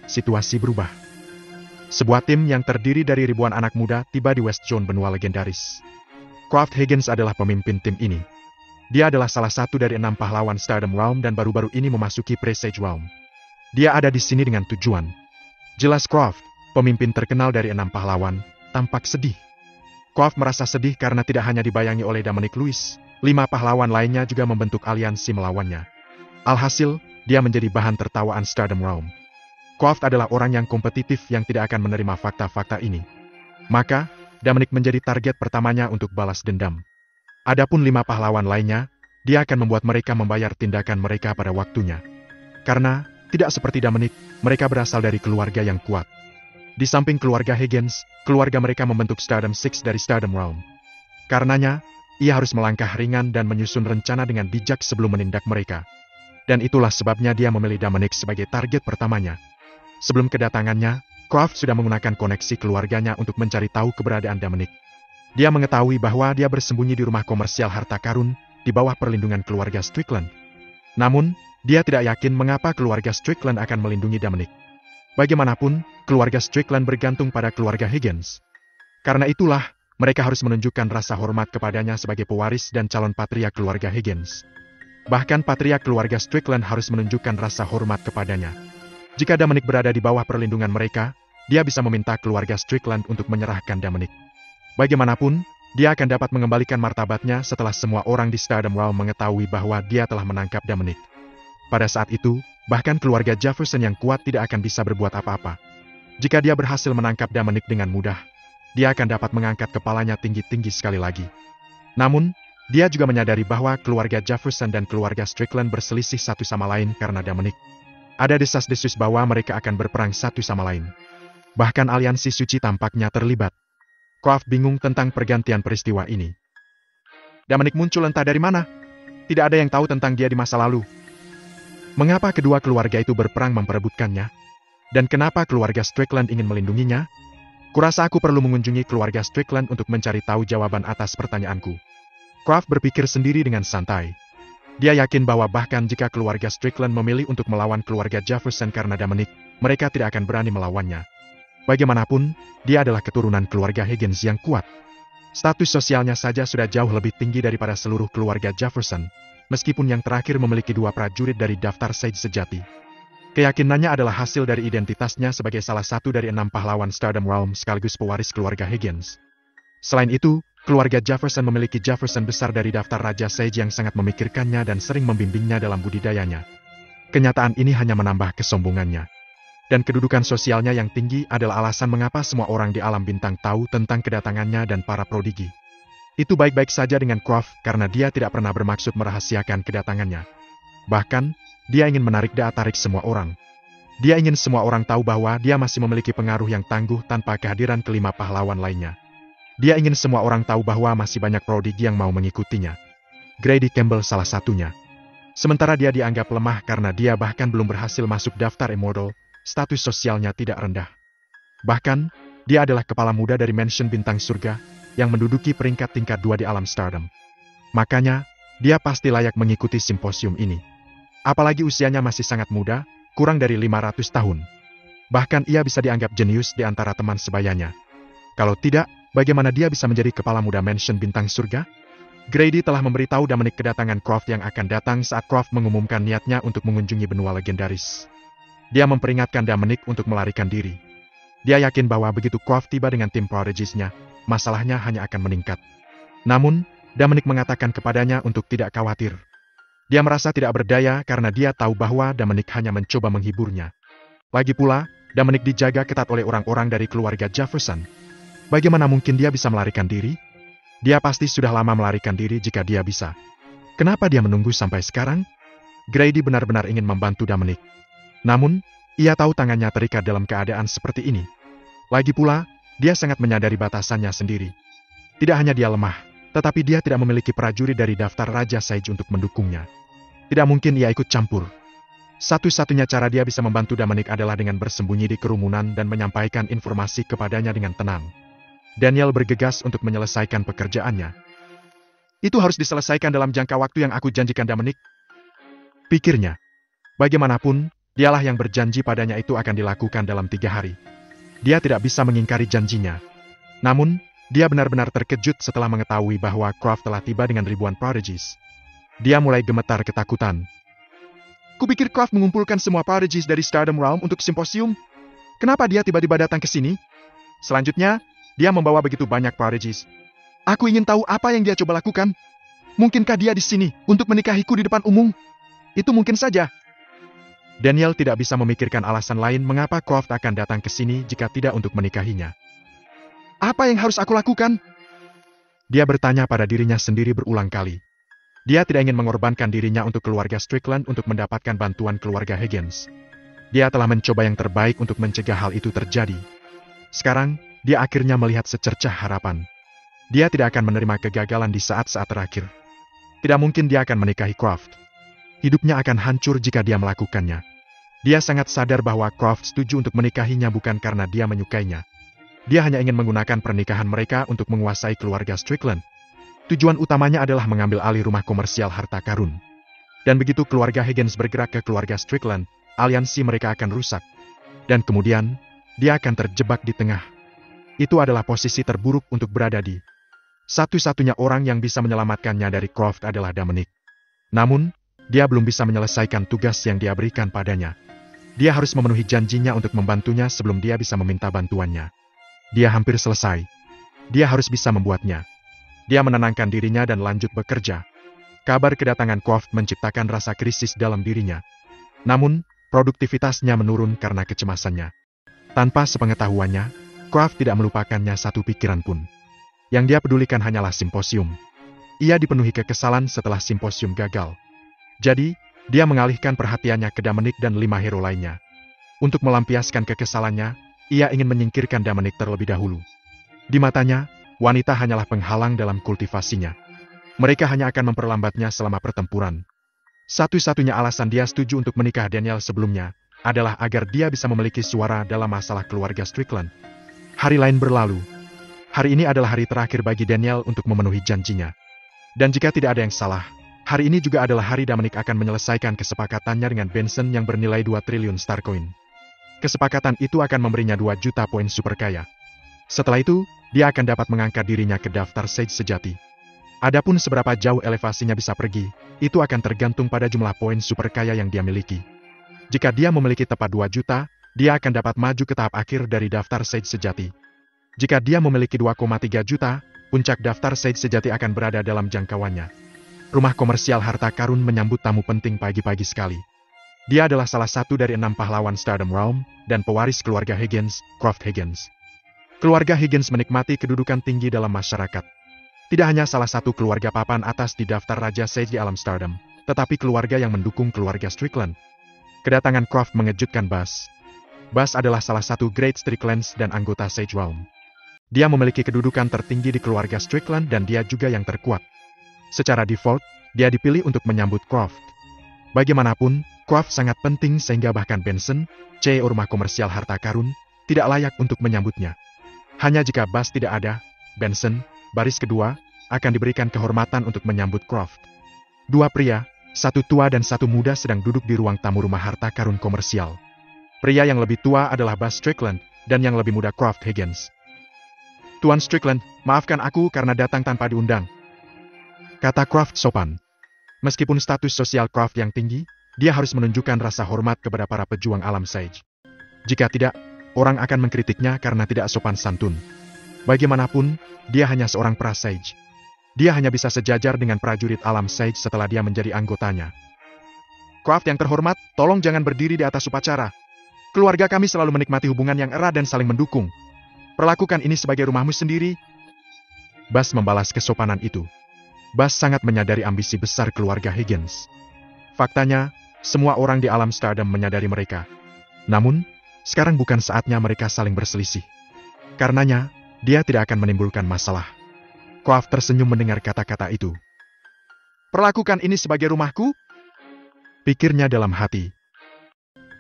Situasi berubah. Sebuah tim yang terdiri dari ribuan anak muda tiba di West Zone benua legendaris. Kraft Higgins adalah pemimpin tim ini. Dia adalah salah satu dari 6 pahlawan Stardom Realm dan baru-baru ini memasuki Presage Realm. Dia ada di sini dengan tujuan. Jelas Kraft, pemimpin terkenal dari 6 pahlawan, tampak sedih. Kraft merasa sedih karena tidak hanya dibayangi oleh Dominic Lewis, 5 pahlawan lainnya juga membentuk aliansi melawannya. Alhasil, dia menjadi bahan tertawaan Stardom Realm. Kraft adalah orang yang kompetitif yang tidak akan menerima fakta-fakta ini. Maka, Dominic menjadi target pertamanya untuk balas dendam. Adapun 5 pahlawan lainnya, dia akan membuat mereka membayar tindakan mereka pada waktunya. Karena, tidak seperti Dominic, mereka berasal dari keluarga yang kuat. Di samping keluarga Higgins, keluarga mereka membentuk Stardom Six dari Stardom Realm. Karenanya, ia harus melangkah ringan dan menyusun rencana dengan bijak sebelum menindak mereka. Dan itulah sebabnya dia memilih Dominic sebagai target pertamanya. Sebelum kedatangannya, Kraft sudah menggunakan koneksi keluarganya untuk mencari tahu keberadaan Dominic. Dia mengetahui bahwa dia bersembunyi di rumah komersial harta karun, di bawah perlindungan keluarga Strickland. Namun, dia tidak yakin mengapa keluarga Strickland akan melindungi Dominic. Bagaimanapun, keluarga Strickland bergantung pada keluarga Higgins. Karena itulah, mereka harus menunjukkan rasa hormat kepadanya sebagai pewaris dan calon patria keluarga Higgins. Bahkan patria keluarga Strickland harus menunjukkan rasa hormat kepadanya. Jika Dominic berada di bawah perlindungan mereka, dia bisa meminta keluarga Strickland untuk menyerahkan Dominic. Bagaimanapun, dia akan dapat mengembalikan martabatnya setelah semua orang di Stardom Realm mengetahui bahwa dia telah menangkap Dominic. Pada saat itu, bahkan keluarga Jefferson yang kuat tidak akan bisa berbuat apa-apa. Jika dia berhasil menangkap Dominic dengan mudah, dia akan dapat mengangkat kepalanya tinggi-tinggi sekali lagi. Namun, dia juga menyadari bahwa keluarga Jefferson dan keluarga Strickland berselisih satu sama lain karena Dominic. Ada desas-desus bahwa mereka akan berperang satu sama lain. Bahkan aliansi suci tampaknya terlibat. Kraft bingung tentang pergantian peristiwa ini. Dominic muncul entah dari mana. Tidak ada yang tahu tentang dia di masa lalu. Mengapa kedua keluarga itu berperang memperebutkannya? Dan kenapa keluarga Strickland ingin melindunginya? Kurasa aku perlu mengunjungi keluarga Strickland untuk mencari tahu jawaban atas pertanyaanku. Kraft berpikir sendiri dengan santai. Dia yakin bahwa bahkan jika keluarga Strickland memilih untuk melawan keluarga Jefferson karena Dominic, mereka tidak akan berani melawannya. Bagaimanapun, dia adalah keturunan keluarga Higgins yang kuat. Status sosialnya saja sudah jauh lebih tinggi daripada seluruh keluarga Jefferson, meskipun yang terakhir memiliki 2 prajurit dari daftar Sage sejati. Keyakinannya adalah hasil dari identitasnya sebagai salah satu dari 6 pahlawan Stardom Realm sekaligus pewaris keluarga Higgins. Selain itu, keluarga Jefferson memiliki Jefferson besar dari daftar Raja Sage yang sangat memikirkannya dan sering membimbingnya dalam budidayanya. Kenyataan ini hanya menambah kesombongannya. Dan kedudukan sosialnya yang tinggi adalah alasan mengapa semua orang di alam bintang tahu tentang kedatangannya dan para prodigi. Itu baik-baik saja dengan Kraft karena dia tidak pernah bermaksud merahasiakan kedatangannya. Bahkan, dia ingin menarik daya tarik semua orang. Dia ingin semua orang tahu bahwa dia masih memiliki pengaruh yang tangguh tanpa kehadiran kelima pahlawan lainnya. Dia ingin semua orang tahu bahwa masih banyak prodigi yang mau mengikutinya. Grady Campbell salah satunya. Sementara dia dianggap lemah karena dia bahkan belum berhasil masuk daftar Immortal, status sosialnya tidak rendah. Bahkan, dia adalah kepala muda dari Mansion Bintang Surga, yang menduduki peringkat tingkat 2 di alam Stardom. Makanya, dia pasti layak mengikuti simposium ini. Apalagi usianya masih sangat muda, kurang dari 500 tahun. Bahkan ia bisa dianggap jenius di antara teman sebayanya. Kalau tidak, bagaimana dia bisa menjadi kepala muda Mansion Bintang Surga? Grady telah memberitahu Dominic kedatangan Kraft yang akan datang saat Kraft mengumumkan niatnya untuk mengunjungi benua legendaris. Dia memperingatkan Dominic untuk melarikan diri. Dia yakin bahwa begitu Kraft tiba dengan tim prodigiesnya, masalahnya hanya akan meningkat. Namun, Dominic mengatakan kepadanya untuk tidak khawatir. Dia merasa tidak berdaya karena dia tahu bahwa Dominic hanya mencoba menghiburnya. Lagi pula, Dominic dijaga ketat oleh orang-orang dari keluarga Jefferson. Bagaimana mungkin dia bisa melarikan diri? Dia pasti sudah lama melarikan diri jika dia bisa. Kenapa dia menunggu sampai sekarang? Grady benar-benar ingin membantu Dominic. Namun, ia tahu tangannya terikat dalam keadaan seperti ini. Lagi pula, dia sangat menyadari batasannya sendiri. Tidak hanya dia lemah, tetapi dia tidak memiliki prajurit dari daftar Raja Sage untuk mendukungnya. Tidak mungkin ia ikut campur. Satu-satunya cara dia bisa membantu Dominic adalah dengan bersembunyi di kerumunan dan menyampaikan informasi kepadanya dengan tenang. Daniel bergegas untuk menyelesaikan pekerjaannya. Itu harus diselesaikan dalam jangka waktu yang aku janjikan Dominic. Pikirnya. Bagaimanapun, Dialah yang berjanji padanya itu akan dilakukan dalam 3 hari. Dia tidak bisa mengingkari janjinya. Namun, dia benar-benar terkejut setelah mengetahui bahwa Croft telah tiba dengan ribuan prodigies. Dia mulai gemetar ketakutan. Kupikir Croft mengumpulkan semua prodigies dari Stardom Realm untuk simposium. Kenapa dia tiba-tiba datang ke sini? Selanjutnya, dia membawa begitu banyak prodigies. Aku ingin tahu apa yang dia coba lakukan. Mungkinkah dia di sini untuk menikahiku di depan umum? Itu mungkin saja. Daniel tidak bisa memikirkan alasan lain mengapa Croft akan datang ke sini jika tidak untuk menikahinya. Apa yang harus aku lakukan? Dia bertanya pada dirinya sendiri berulang kali. Dia tidak ingin mengorbankan dirinya untuk keluarga Strickland untuk mendapatkan bantuan keluarga Higgins. Dia telah mencoba yang terbaik untuk mencegah hal itu terjadi. Sekarang, dia akhirnya melihat secercah harapan. Dia tidak akan menerima kegagalan di saat-saat terakhir. Tidak mungkin dia akan menikahi Croft. Hidupnya akan hancur jika dia melakukannya. Dia sangat sadar bahwa Croft setuju untuk menikahinya bukan karena dia menyukainya. Dia hanya ingin menggunakan pernikahan mereka untuk menguasai keluarga Strickland. Tujuan utamanya adalah mengambil alih rumah komersial harta karun. Dan begitu keluarga Higgins bergerak ke keluarga Strickland, aliansi mereka akan rusak. Dan kemudian, dia akan terjebak di tengah. Itu adalah posisi terburuk untuk berada di. Satu-satunya orang yang bisa menyelamatkannya dari Croft adalah Dominic. Namun, dia belum bisa menyelesaikan tugas yang dia berikan padanya. Dia harus memenuhi janjinya untuk membantunya sebelum dia bisa meminta bantuannya. Dia hampir selesai. Dia harus bisa membuatnya. Dia menenangkan dirinya dan lanjut bekerja. Kabar kedatangan Croft menciptakan rasa krisis dalam dirinya. Namun, produktivitasnya menurun karena kecemasannya. Tanpa sepengetahuannya, Croft tidak melupakannya satu pikiran pun. Yang dia pedulikan hanyalah simposium. Ia dipenuhi kekesalan setelah simposium gagal. Jadi, dia mengalihkan perhatiannya ke Dominic dan 5 hero lainnya. Untuk melampiaskan kekesalannya, ia ingin menyingkirkan Dominic terlebih dahulu. Di matanya, wanita hanyalah penghalang dalam kultivasinya. Mereka hanya akan memperlambatnya selama pertempuran. Satu-satunya alasan dia setuju untuk menikah Daniel sebelumnya, adalah agar dia bisa memiliki suara dalam masalah keluarga Strickland. Hari lain berlalu. Hari ini adalah hari terakhir bagi Daniel untuk memenuhi janjinya. Dan jika tidak ada yang salah, hari ini juga adalah hari Dominic akan menyelesaikan kesepakatannya dengan Benson yang bernilai 2 triliun Starcoin. Kesepakatan itu akan memberinya 2 juta poin super kaya. Setelah itu, dia akan dapat mengangkat dirinya ke daftar Sage sejati. Adapun seberapa jauh elevasinya bisa pergi, itu akan tergantung pada jumlah poin super kaya yang dia miliki. Jika dia memiliki tepat 2 juta, dia akan dapat maju ke tahap akhir dari daftar Sage sejati. Jika dia memiliki 2,3 juta, puncak daftar Sage sejati akan berada dalam jangkauannya. Rumah komersial harta karun menyambut tamu penting pagi-pagi sekali. Dia adalah salah satu dari 6 pahlawan Stardom Realm, dan pewaris keluarga Higgins, Croft Higgins. Keluarga Higgins menikmati kedudukan tinggi dalam masyarakat. Tidak hanya salah satu keluarga papan atas di daftar Raja Sage di alam Stardom, tetapi keluarga yang mendukung keluarga Strickland. Kedatangan Croft mengejutkan Buzz. Buzz adalah salah satu Great Stricklands dan anggota Sage Realm. Dia memiliki kedudukan tertinggi di keluarga Strickland dan dia juga yang terkuat. Secara default, dia dipilih untuk menyambut Croft. Bagaimanapun, Croft sangat penting sehingga bahkan Benson, CEO rumah komersial harta karun, tidak layak untuk menyambutnya. Hanya jika Buzz tidak ada, Benson, baris kedua, akan diberikan kehormatan untuk menyambut Croft. 2 pria, 1 tua dan 1 muda sedang duduk di ruang tamu rumah harta karun komersial. Pria yang lebih tua adalah Buzz Strickland, dan yang lebih muda Croft Higgins. Tuan Strickland, maafkan aku karena datang tanpa diundang, kata Croft sopan. Meskipun status sosial Croft yang tinggi, dia harus menunjukkan rasa hormat kepada para pejuang alam Sage. Jika tidak, orang akan mengkritiknya karena tidak sopan santun. Bagaimanapun, dia hanya seorang pra-Sage. Dia hanya bisa sejajar dengan prajurit alam Sage setelah dia menjadi anggotanya. Croft yang terhormat, tolong jangan berdiri di atas upacara. Keluarga kami selalu menikmati hubungan yang erat dan saling mendukung. Perlakukan ini sebagai rumahmu sendiri. Buzz membalas kesopanan itu. Buzz sangat menyadari ambisi besar keluarga Higgins. Faktanya, semua orang di alam Stardom menyadari mereka. Namun, sekarang bukan saatnya mereka saling berselisih. Karenanya, dia tidak akan menimbulkan masalah. Croft tersenyum mendengar kata-kata itu. Perlakukan ini sebagai rumahku? Pikirnya dalam hati.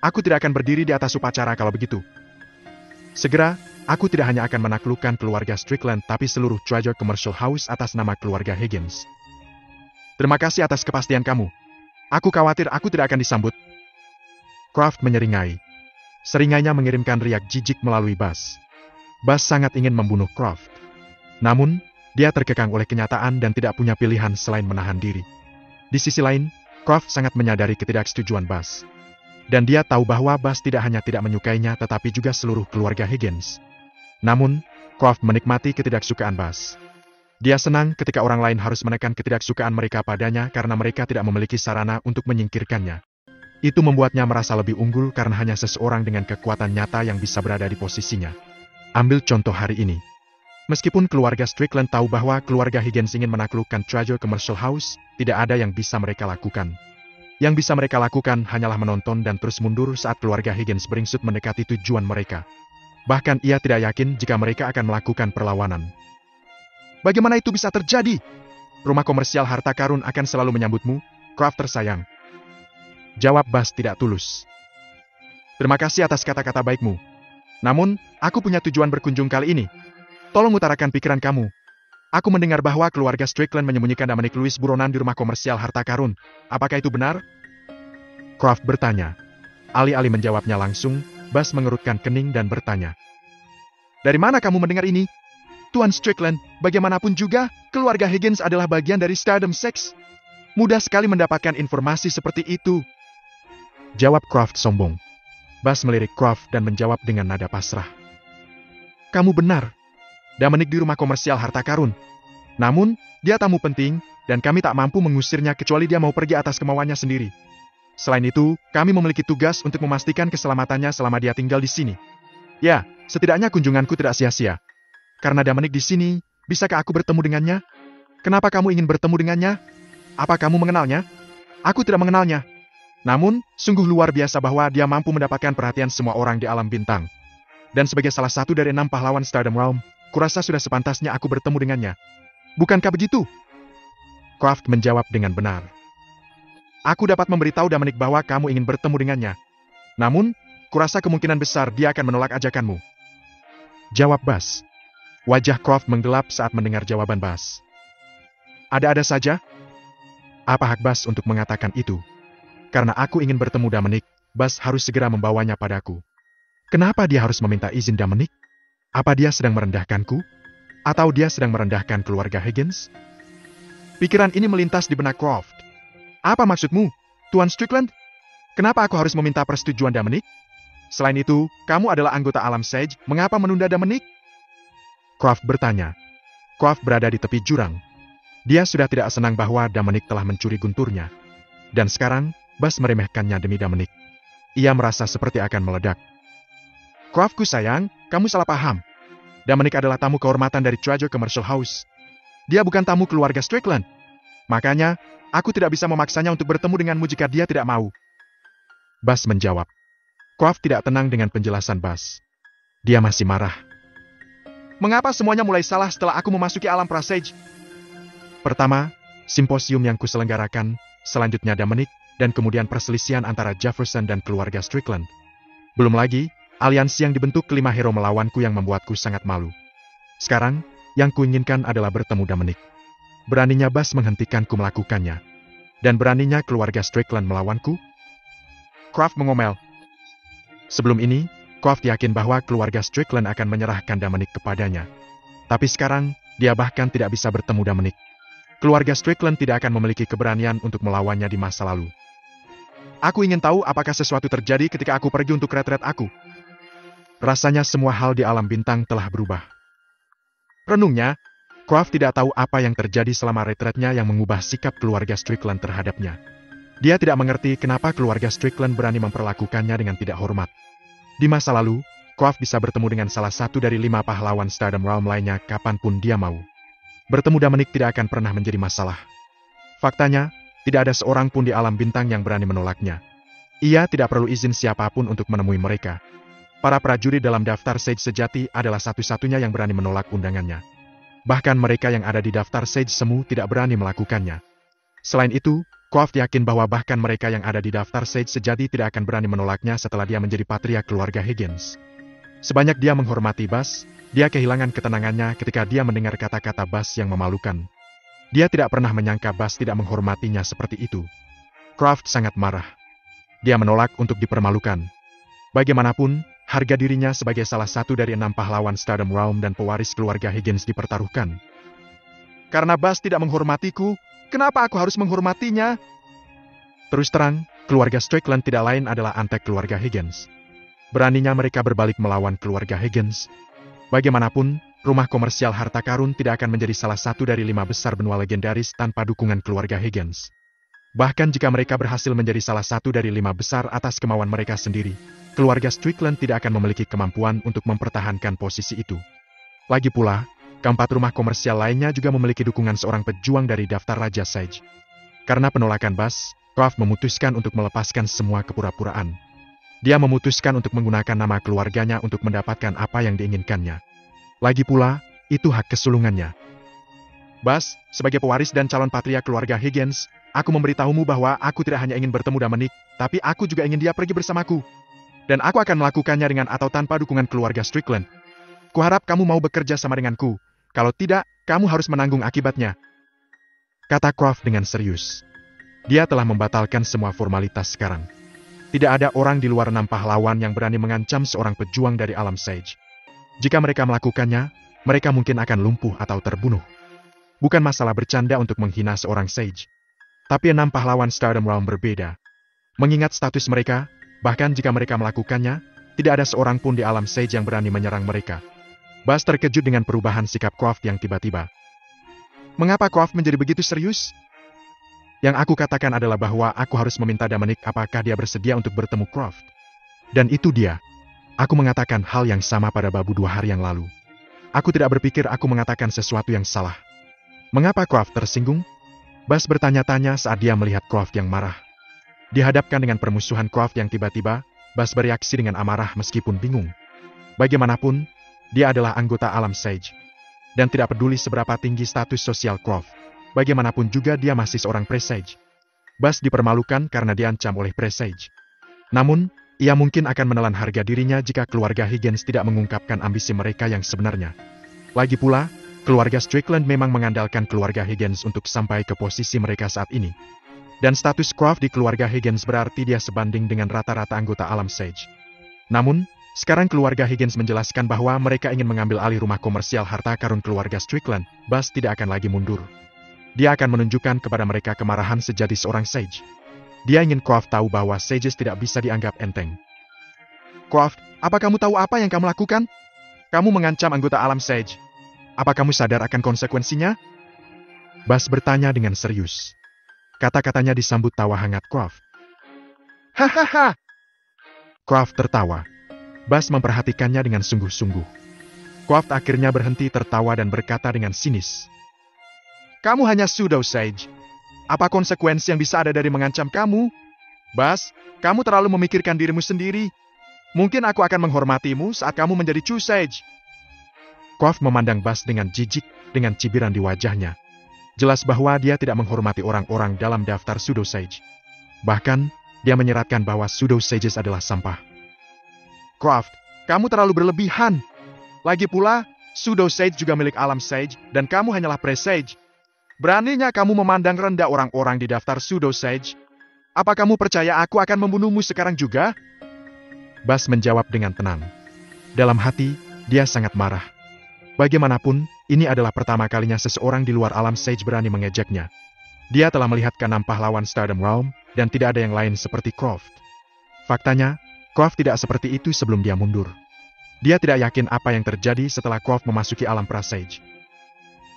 Aku tidak akan berdiri di atas upacara kalau begitu. Segera, aku tidak hanya akan menaklukkan keluarga Strickland tapi seluruh Treasure Commercial House atas nama keluarga Higgins. Terima kasih atas kepastian kamu. Aku khawatir aku tidak akan disambut. Croft menyeringai. Seringainya mengirimkan riak jijik melalui Buzz. Buzz sangat ingin membunuh Croft. Namun, dia terkekang oleh kenyataan dan tidak punya pilihan selain menahan diri. Di sisi lain, Croft sangat menyadari ketidaksetujuan Buzz. Dan dia tahu bahwa Buzz tidak hanya tidak menyukainya tetapi juga seluruh keluarga Higgins. Namun, Croft menikmati ketidaksukaan Buzz. Dia senang ketika orang lain harus menekan ketidaksukaan mereka padanya karena mereka tidak memiliki sarana untuk menyingkirkannya. Itu membuatnya merasa lebih unggul karena hanya seseorang dengan kekuatan nyata yang bisa berada di posisinya. Ambil contoh hari ini. Meskipun keluarga Strickland tahu bahwa keluarga Higgins ingin menaklukkan Treasure Commercial House, tidak ada yang bisa mereka lakukan. Yang bisa mereka lakukan hanyalah menonton dan terus mundur saat keluarga Higgins beringsut mendekati tujuan mereka. Bahkan ia tidak yakin jika mereka akan melakukan perlawanan. Bagaimana itu bisa terjadi? Rumah komersial harta karun akan selalu menyambutmu, Croft tersayang. Jawab Buzz tidak tulus. Terima kasih atas kata-kata baikmu. Namun, aku punya tujuan berkunjung kali ini. Tolong utarakan pikiran kamu. Aku mendengar bahwa keluarga Strickland menyembunyikan Dominic Lewis buronan di rumah komersial harta karun. Apakah itu benar? Croft bertanya. Alih-alih menjawabnya langsung, Buzz mengerutkan kening dan bertanya. Dari mana kamu mendengar ini? Tuan Strickland, bagaimanapun juga, keluarga Higgins adalah bagian dari Stardom Sex. Mudah sekali mendapatkan informasi seperti itu. Jawab Croft sombong. Buzz melirik Croft dan menjawab dengan nada pasrah. Kamu benar. Dominic di rumah komersial harta karun. Namun, dia tamu penting, dan kami tak mampu mengusirnya kecuali dia mau pergi atas kemauannya sendiri. Selain itu, kami memiliki tugas untuk memastikan keselamatannya selama dia tinggal di sini. Ya, setidaknya kunjunganku tidak sia-sia. Karena Dominic di sini, bisakah aku bertemu dengannya? Kenapa kamu ingin bertemu dengannya? Apa kamu mengenalnya? Aku tidak mengenalnya. Namun, sungguh luar biasa bahwa dia mampu mendapatkan perhatian semua orang di alam bintang. Dan sebagai salah satu dari 6 pahlawan Stardom Realm, kurasa sudah sepantasnya aku bertemu dengannya. Bukankah begitu? Croft menjawab dengan benar. Aku dapat memberitahu Dominic bahwa kamu ingin bertemu dengannya. Namun, kurasa kemungkinan besar dia akan menolak ajakanmu. Jawab Buzz. Wajah Croft menggelap saat mendengar jawaban Buzz. Ada-ada saja? Apa hak Buzz untuk mengatakan itu? Karena aku ingin bertemu Dominic, Buzz harus segera membawanya padaku. Kenapa dia harus meminta izin Dominic? Apa dia sedang merendahkanku? Atau dia sedang merendahkan keluarga Higgins? Pikiran ini melintas di benak Croft. Apa maksudmu, Tuan Strickland? Kenapa aku harus meminta persetujuan Dominic? Selain itu, kamu adalah anggota Alam Sage, mengapa menunda Dominic? Croft bertanya. Croft berada di tepi jurang. Dia sudah tidak senang bahwa Dominic telah mencuri gunturnya. Dan sekarang, Buzz meremehkannya demi Dominic. Ia merasa seperti akan meledak. Croftku sayang, kamu salah paham. Dominic adalah tamu kehormatan dari Treasure Commercial House. Dia bukan tamu keluarga Strickland. Makanya, aku tidak bisa memaksanya untuk bertemu denganmu jika dia tidak mau. Buzz menjawab. Croft tidak tenang dengan penjelasan Buzz. Dia masih marah. Mengapa semuanya mulai salah setelah aku memasuki alam Presage? Pertama, simposium yang kuselenggarakan, selanjutnya Dominic, dan kemudian perselisihan antara Jefferson dan keluarga Strickland. Belum lagi, aliansi yang dibentuk kelima hero melawanku yang membuatku sangat malu. Sekarang, yang kuinginkan adalah bertemu Dominic. Beraninya Buzz menghentikanku melakukannya. Dan beraninya keluarga Strickland melawanku? Croft mengomel. Sebelum ini, Croft yakin bahwa keluarga Strickland akan menyerahkan Dominic kepadanya. Tapi sekarang, dia bahkan tidak bisa bertemu Dominic. Keluarga Strickland tidak akan memiliki keberanian untuk melawannya di masa lalu. Aku ingin tahu apakah sesuatu terjadi ketika aku pergi untuk retret aku. Rasanya semua hal di alam bintang telah berubah. Renungnya, Croft tidak tahu apa yang terjadi selama retretnya yang mengubah sikap keluarga Strickland terhadapnya. Dia tidak mengerti kenapa keluarga Strickland berani memperlakukannya dengan tidak hormat. Di masa lalu, Croft bisa bertemu dengan salah satu dari 5 pahlawan Stardom Realm lainnya kapanpun dia mau. Bertemu Dominic tidak akan pernah menjadi masalah. Faktanya, tidak ada seorang pun di alam bintang yang berani menolaknya. Ia tidak perlu izin siapapun untuk menemui mereka. Para prajurit dalam daftar Sage sejati adalah satu-satunya yang berani menolak undangannya. Bahkan mereka yang ada di daftar Sage semu tidak berani melakukannya. Selain itu, Croft yakin bahwa bahkan mereka yang ada di daftar Sage sejati tidak akan berani menolaknya setelah dia menjadi patria keluarga Higgins. Sebanyak dia menghormati Buzz, dia kehilangan ketenangannya ketika dia mendengar kata-kata Buzz yang memalukan. Dia tidak pernah menyangka Buzz tidak menghormatinya seperti itu. Croft sangat marah. dia menolak untuk dipermalukan. Bagaimanapun, harga dirinya sebagai salah satu dari 6 pahlawan Stardom Realm dan pewaris keluarga Higgins dipertaruhkan. Karena Bas tidak menghormatiku, kenapa aku harus menghormatinya? Terus terang, keluarga Strickland tidak lain adalah antek keluarga Higgins. Beraninya mereka berbalik melawan keluarga Higgins. Bagaimanapun, rumah komersial harta karun tidak akan menjadi salah satu dari 5 besar benua legendaris tanpa dukungan keluarga Higgins. Bahkan jika mereka berhasil menjadi salah satu dari 5 besar atas kemauan mereka sendiri, keluarga Strickland tidak akan memiliki kemampuan untuk mempertahankan posisi itu. Lagi pula, keempat rumah komersial lainnya juga memiliki dukungan seorang pejuang dari daftar Raja Sage. Karena penolakan Bas, Croft memutuskan untuk melepaskan semua kepura-puraan. Dia memutuskan untuk menggunakan nama keluarganya untuk mendapatkan apa yang diinginkannya. Lagi pula, itu hak kesulungannya. Bas, sebagai pewaris dan calon patria keluarga Higgins, aku memberitahumu bahwa aku tidak hanya ingin bertemu Dominic, tapi aku juga ingin dia pergi bersamaku. Dan aku akan melakukannya dengan atau tanpa dukungan keluarga Strickland. Kuharap kamu mau bekerja sama denganku. Kalau tidak, kamu harus menanggung akibatnya. Kata Croft dengan serius. Dia telah membatalkan semua formalitas sekarang. Tidak ada orang di luar 6 pahlawan yang berani mengancam seorang pejuang dari alam Sage. Jika mereka melakukannya, mereka mungkin akan lumpuh atau terbunuh. Bukan masalah bercanda untuk menghina seorang Sage. Tapi 6 pahlawan Stardom Realm berbeda. Mengingat status mereka, bahkan jika mereka melakukannya, tidak ada seorang pun di alam Sage yang berani menyerang mereka. Bas terkejut dengan perubahan sikap Croft yang tiba-tiba. Mengapa Croft menjadi begitu serius? Yang aku katakan adalah bahwa aku harus meminta Dominic apakah dia bersedia untuk bertemu Croft. Dan itu dia. Aku mengatakan hal yang sama pada Babu 2 hari yang lalu. Aku tidak berpikir aku mengatakan sesuatu yang salah. Mengapa Croft tersinggung? Bas bertanya-tanya saat dia melihat Croft yang marah. Dihadapkan dengan permusuhan Croft yang tiba-tiba, Bas bereaksi dengan amarah meskipun bingung. Bagaimanapun, dia adalah anggota alam Sage. Dan tidak peduli seberapa tinggi status sosial Croft. Bagaimanapun juga dia masih seorang Presage. Bas dipermalukan karena diancam oleh Presage. Namun, ia mungkin akan menelan harga dirinya jika keluarga Higgins tidak mengungkapkan ambisi mereka yang sebenarnya. Lagi pula, keluarga Strickland memang mengandalkan keluarga Higgins untuk sampai ke posisi mereka saat ini. Dan status Croft di keluarga Higgins berarti dia sebanding dengan rata-rata anggota alam Sage. Namun, sekarang keluarga Higgins menjelaskan bahwa mereka ingin mengambil alih rumah komersial harta karun keluarga Strickland. Bas tidak akan lagi mundur. Dia akan menunjukkan kepada mereka kemarahan sejati seorang Sage. Dia ingin Croft tahu bahwa Sages tidak bisa dianggap enteng. Croft, apa kamu tahu apa yang kamu lakukan? Kamu mengancam anggota alam Sage. Apa kamu sadar akan konsekuensinya? Bas bertanya dengan serius. Kata-katanya disambut tawa hangat Croft. Hahaha! Croft tertawa. Bas memperhatikannya dengan sungguh-sungguh. Croft akhirnya berhenti tertawa dan berkata dengan sinis. Kamu hanya pseudo Sage. Apa konsekuensi yang bisa ada dari mengancam kamu? Bas, kamu terlalu memikirkan dirimu sendiri. Mungkin aku akan menghormatimu saat kamu menjadi True Sage. Croft memandang Bas dengan jijik, dengan cibiran di wajahnya. Jelas bahwa dia tidak menghormati orang-orang dalam daftar Pseudo Sage. Bahkan, dia menyeratkan bahwa Pseudo Sages adalah sampah. Croft, kamu terlalu berlebihan. Lagi pula, Pseudo Sage juga milik alam Sage, dan kamu hanyalah Presage. Beraninya kamu memandang rendah orang-orang di daftar Pseudo Sage? Apa kamu percaya aku akan membunuhmu sekarang juga? Bas menjawab dengan tenang. Dalam hati, dia sangat marah. Bagaimanapun, ini adalah pertama kalinya seseorang di luar alam Sage berani mengejeknya. Dia telah melihat ke-6 pahlawan Stardom Realm, dan tidak ada yang lain seperti Croft. Faktanya, Croft tidak seperti itu sebelum dia mundur. Dia tidak yakin apa yang terjadi setelah Croft memasuki alam pra-Sage.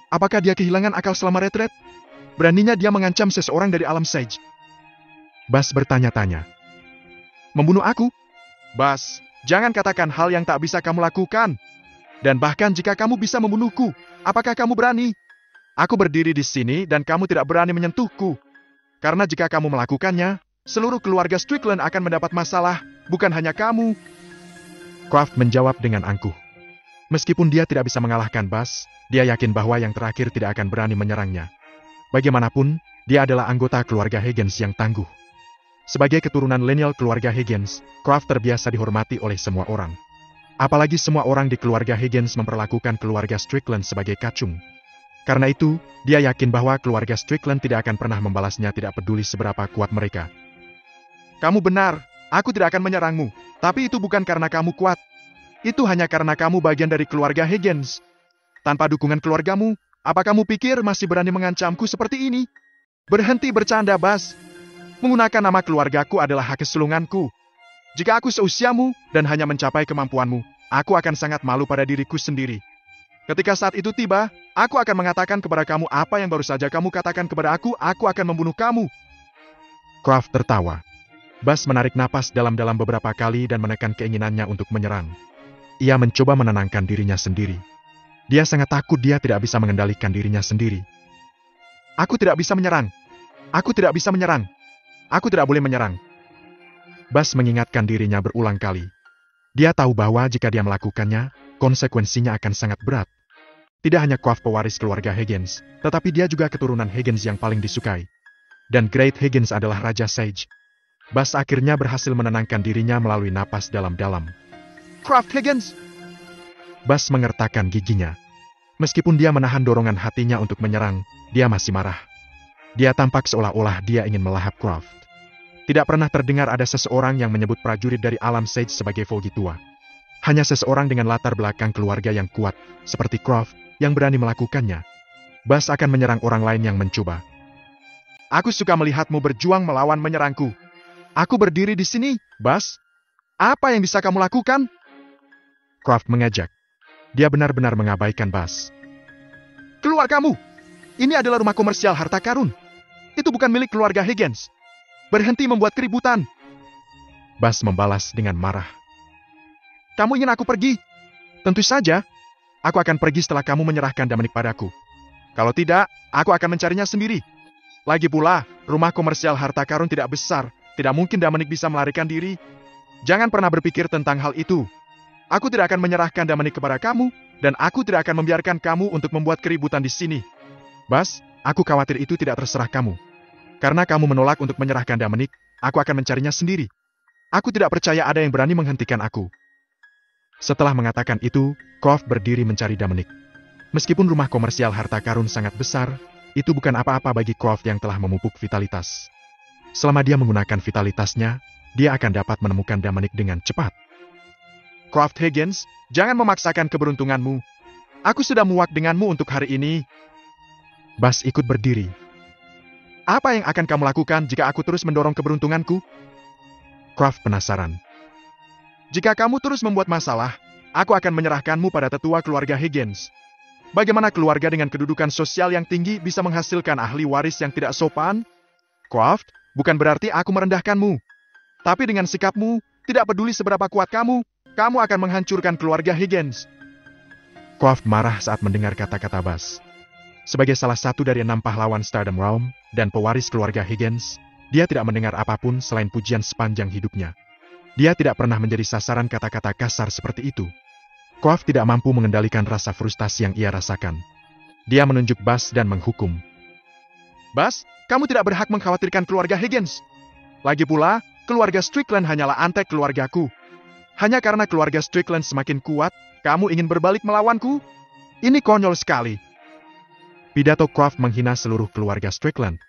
Apakah dia kehilangan akal selama retret? Beraninya dia mengancam seseorang dari alam Sage. Bas bertanya-tanya. Membunuh aku? Bas, jangan katakan hal yang tak bisa kamu lakukan. Dan bahkan jika kamu bisa membunuhku, apakah kamu berani? Aku berdiri di sini dan kamu tidak berani menyentuhku. Karena jika kamu melakukannya, seluruh keluarga Strickland akan mendapat masalah, bukan hanya kamu. Croft menjawab dengan angkuh. Meskipun dia tidak bisa mengalahkan Bas, dia yakin bahwa yang terakhir tidak akan berani menyerangnya. Bagaimanapun, dia adalah anggota keluarga Higgins yang tangguh. Sebagai keturunan lineal keluarga Higgins, Croft terbiasa dihormati oleh semua orang. Apalagi semua orang di keluarga Higgins memperlakukan keluarga Strickland sebagai kacung. Karena itu, dia yakin bahwa keluarga Strickland tidak akan pernah membalasnya tidak peduli seberapa kuat mereka. Kamu benar, aku tidak akan menyerangmu. Tapi itu bukan karena kamu kuat. Itu hanya karena kamu bagian dari keluarga Higgins. Tanpa dukungan keluargamu, apa kamu pikir masih berani mengancamku seperti ini? Berhenti bercanda, Bas. Menggunakan nama keluargaku adalah hak kesulunganku. Jika aku seusiamu dan hanya mencapai kemampuanmu, aku akan sangat malu pada diriku sendiri. Ketika saat itu tiba, aku akan mengatakan kepada kamu apa yang baru saja kamu katakan kepada aku akan membunuh kamu. Kraft tertawa. Bas menarik napas dalam-dalam beberapa kali dan menekan keinginannya untuk menyerang. Ia mencoba menenangkan dirinya sendiri. Dia sangat takut dia tidak bisa mengendalikan dirinya sendiri. Aku tidak bisa menyerang. Aku tidak bisa menyerang. Aku tidak boleh menyerang. Bas mengingatkan dirinya berulang kali. Dia tahu bahwa jika dia melakukannya, konsekuensinya akan sangat berat. Tidak hanya Kraft pewaris keluarga Higgins, tetapi dia juga keturunan Higgins yang paling disukai. Dan Great Higgins adalah Raja Sage. Bas akhirnya berhasil menenangkan dirinya melalui napas dalam-dalam. Kraft Higgins! Bas mengertakkan giginya. Meskipun dia menahan dorongan hatinya untuk menyerang, dia masih marah. Dia tampak seolah-olah dia ingin melahap Kraft. Tidak pernah terdengar ada seseorang yang menyebut prajurit dari alam Sage sebagai Vogi tua. Hanya seseorang dengan latar belakang keluarga yang kuat, seperti Kraft, yang berani melakukannya. Bas akan menyerang orang lain yang mencoba. Aku suka melihatmu berjuang melawan menyerangku. Aku berdiri di sini, Bas. Apa yang bisa kamu lakukan? Kraft mengajak. Dia benar-benar mengabaikan Bas. Keluar kamu! Ini adalah rumah komersial harta karun. Itu bukan milik keluarga Higgins. Berhenti membuat keributan. Bas membalas dengan marah. Kamu ingin aku pergi? Tentu saja. Aku akan pergi setelah kamu menyerahkan Dominic padaku. Kalau tidak, aku akan mencarinya sendiri. Lagi pula, rumah komersial harta karun tidak besar. Tidak mungkin Dominic bisa melarikan diri. Jangan pernah berpikir tentang hal itu. Aku tidak akan menyerahkan Dominic kepada kamu, dan aku tidak akan membiarkan kamu untuk membuat keributan di sini. Bas, aku khawatir itu tidak terserah kamu. Karena kamu menolak untuk menyerahkan Dominic, aku akan mencarinya sendiri. Aku tidak percaya ada yang berani menghentikan aku. Setelah mengatakan itu, Kraft berdiri mencari Dominic. Meskipun rumah komersial harta karun sangat besar, itu bukan apa-apa bagi Kraft yang telah memupuk vitalitas. Selama dia menggunakan vitalitasnya, dia akan dapat menemukan Dominic dengan cepat. Kraft Higgins, jangan memaksakan keberuntunganmu. Aku sudah muak denganmu untuk hari ini. Bas ikut berdiri. Apa yang akan kamu lakukan jika aku terus mendorong keberuntunganku? Kraft penasaran. Jika kamu terus membuat masalah, aku akan menyerahkanmu pada tetua keluarga Higgins. Bagaimana keluarga dengan kedudukan sosial yang tinggi bisa menghasilkan ahli waris yang tidak sopan? Kraft, bukan berarti aku merendahkanmu. Tapi dengan sikapmu, tidak peduli seberapa kuat kamu akan menghancurkan keluarga Higgins. Kraft marah saat mendengar kata-kata Bas. Sebagai salah satu dari 6 pahlawan Stardom Realm dan pewaris keluarga Higgins, dia tidak mendengar apapun selain pujian sepanjang hidupnya. Dia tidak pernah menjadi sasaran kata-kata kasar seperti itu. Kraft tidak mampu mengendalikan rasa frustasi yang ia rasakan. Dia menunjuk Bas dan menghukum. Bas, kamu tidak berhak mengkhawatirkan keluarga Higgins. Lagi pula, keluarga Strickland hanyalah antek keluargaku. Hanya karena keluarga Strickland semakin kuat, kamu ingin berbalik melawanku? Ini konyol sekali. Pidato Kraft menghina seluruh keluarga Strickland.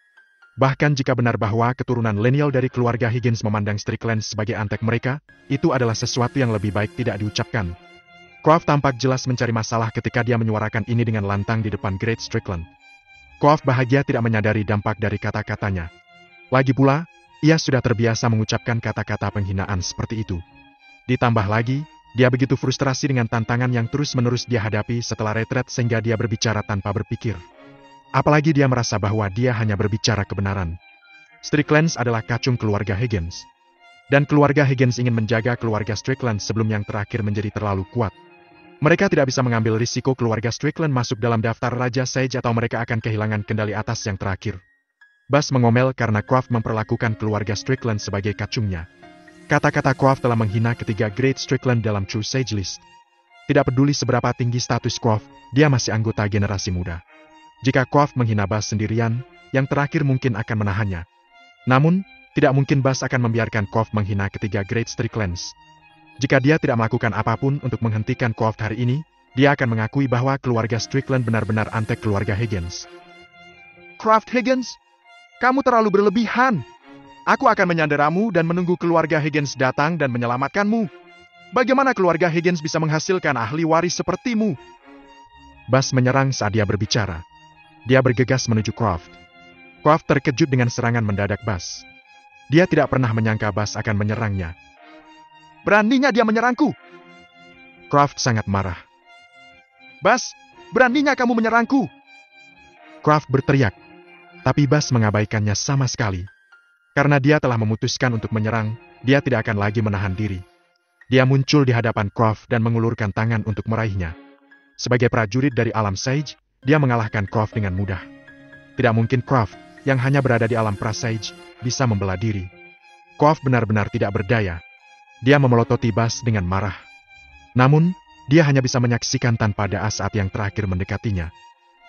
Bahkan jika benar bahwa keturunan lineal dari keluarga Higgins memandang Strickland sebagai antek mereka, itu adalah sesuatu yang lebih baik tidak diucapkan. Kraft tampak jelas mencari masalah ketika dia menyuarakan ini dengan lantang di depan Great Strickland. Kraft bahagia tidak menyadari dampak dari kata-katanya. Lagi pula, ia sudah terbiasa mengucapkan kata-kata penghinaan seperti itu. Ditambah lagi, dia begitu frustrasi dengan tantangan yang terus-menerus dia hadapi setelah retret sehingga dia berbicara tanpa berpikir. Apalagi dia merasa bahwa dia hanya berbicara kebenaran. Strickland adalah kacung keluarga Higgins. Dan keluarga Higgins ingin menjaga keluarga Strickland sebelum yang terakhir menjadi terlalu kuat. Mereka tidak bisa mengambil risiko keluarga Strickland masuk dalam daftar Raja Sage atau mereka akan kehilangan kendali atas yang terakhir. Bas mengomel karena Kraft memperlakukan keluarga Strickland sebagai kacungnya. Kata-kata Kraft telah menghina ketiga Great Strickland dalam True Sage List. Tidak peduli seberapa tinggi status Kraft, dia masih anggota generasi muda. Jika Kraft menghina Bas sendirian, yang terakhir mungkin akan menahannya. Namun, tidak mungkin Bas akan membiarkan Kraft menghina ketiga Great Stricklands. Jika dia tidak melakukan apapun untuk menghentikan Kraft hari ini, dia akan mengakui bahwa keluarga Strickland benar-benar antek keluarga Higgins. Kraft Higgins, kamu terlalu berlebihan. Aku akan menyanderamu dan menunggu keluarga Higgins datang dan menyelamatkanmu. Bagaimana keluarga Higgins bisa menghasilkan ahli waris sepertimu? Bas menyerang saat dia berbicara. Dia bergegas menuju Croft. Croft terkejut dengan serangan mendadak Bas. Dia tidak pernah menyangka Bas akan menyerangnya. Beraninya dia menyerangku! Croft sangat marah. Bas, beraninya kamu menyerangku! Croft berteriak, tapi Bas mengabaikannya sama sekali. Karena dia telah memutuskan untuk menyerang, dia tidak akan lagi menahan diri. Dia muncul di hadapan Croft dan mengulurkan tangan untuk meraihnya. Sebagai prajurit dari alam Sage, dia mengalahkan Croft dengan mudah. Tidak mungkin Croft, yang hanya berada di alam pra-Sage, bisa membela diri. Croft benar-benar tidak berdaya. Dia memelototi Bas dengan marah. Namun, dia hanya bisa menyaksikan tanpa daya saat yang terakhir mendekatinya.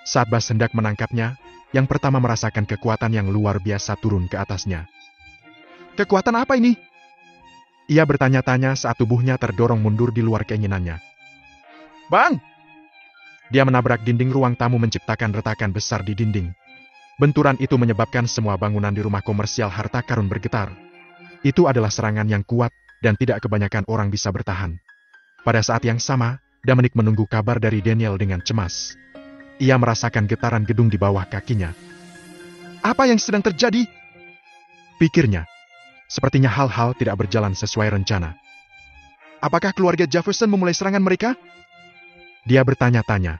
Saat Bas hendak menangkapnya, yang pertama merasakan kekuatan yang luar biasa turun ke atasnya. Kekuatan apa ini? Ia bertanya-tanya saat tubuhnya terdorong mundur di luar keinginannya. Bang! Dia menabrak dinding ruang tamu menciptakan retakan besar di dinding. Benturan itu menyebabkan semua bangunan di rumah komersial harta karun bergetar. Itu adalah serangan yang kuat, dan tidak kebanyakan orang bisa bertahan. Pada saat yang sama, Dominic menunggu kabar dari Daniel dengan cemas. Ia merasakan getaran gedung di bawah kakinya. Apa yang sedang terjadi? Pikirnya. Sepertinya hal-hal tidak berjalan sesuai rencana. Apakah keluarga Jefferson memulai serangan mereka? Dia bertanya-tanya.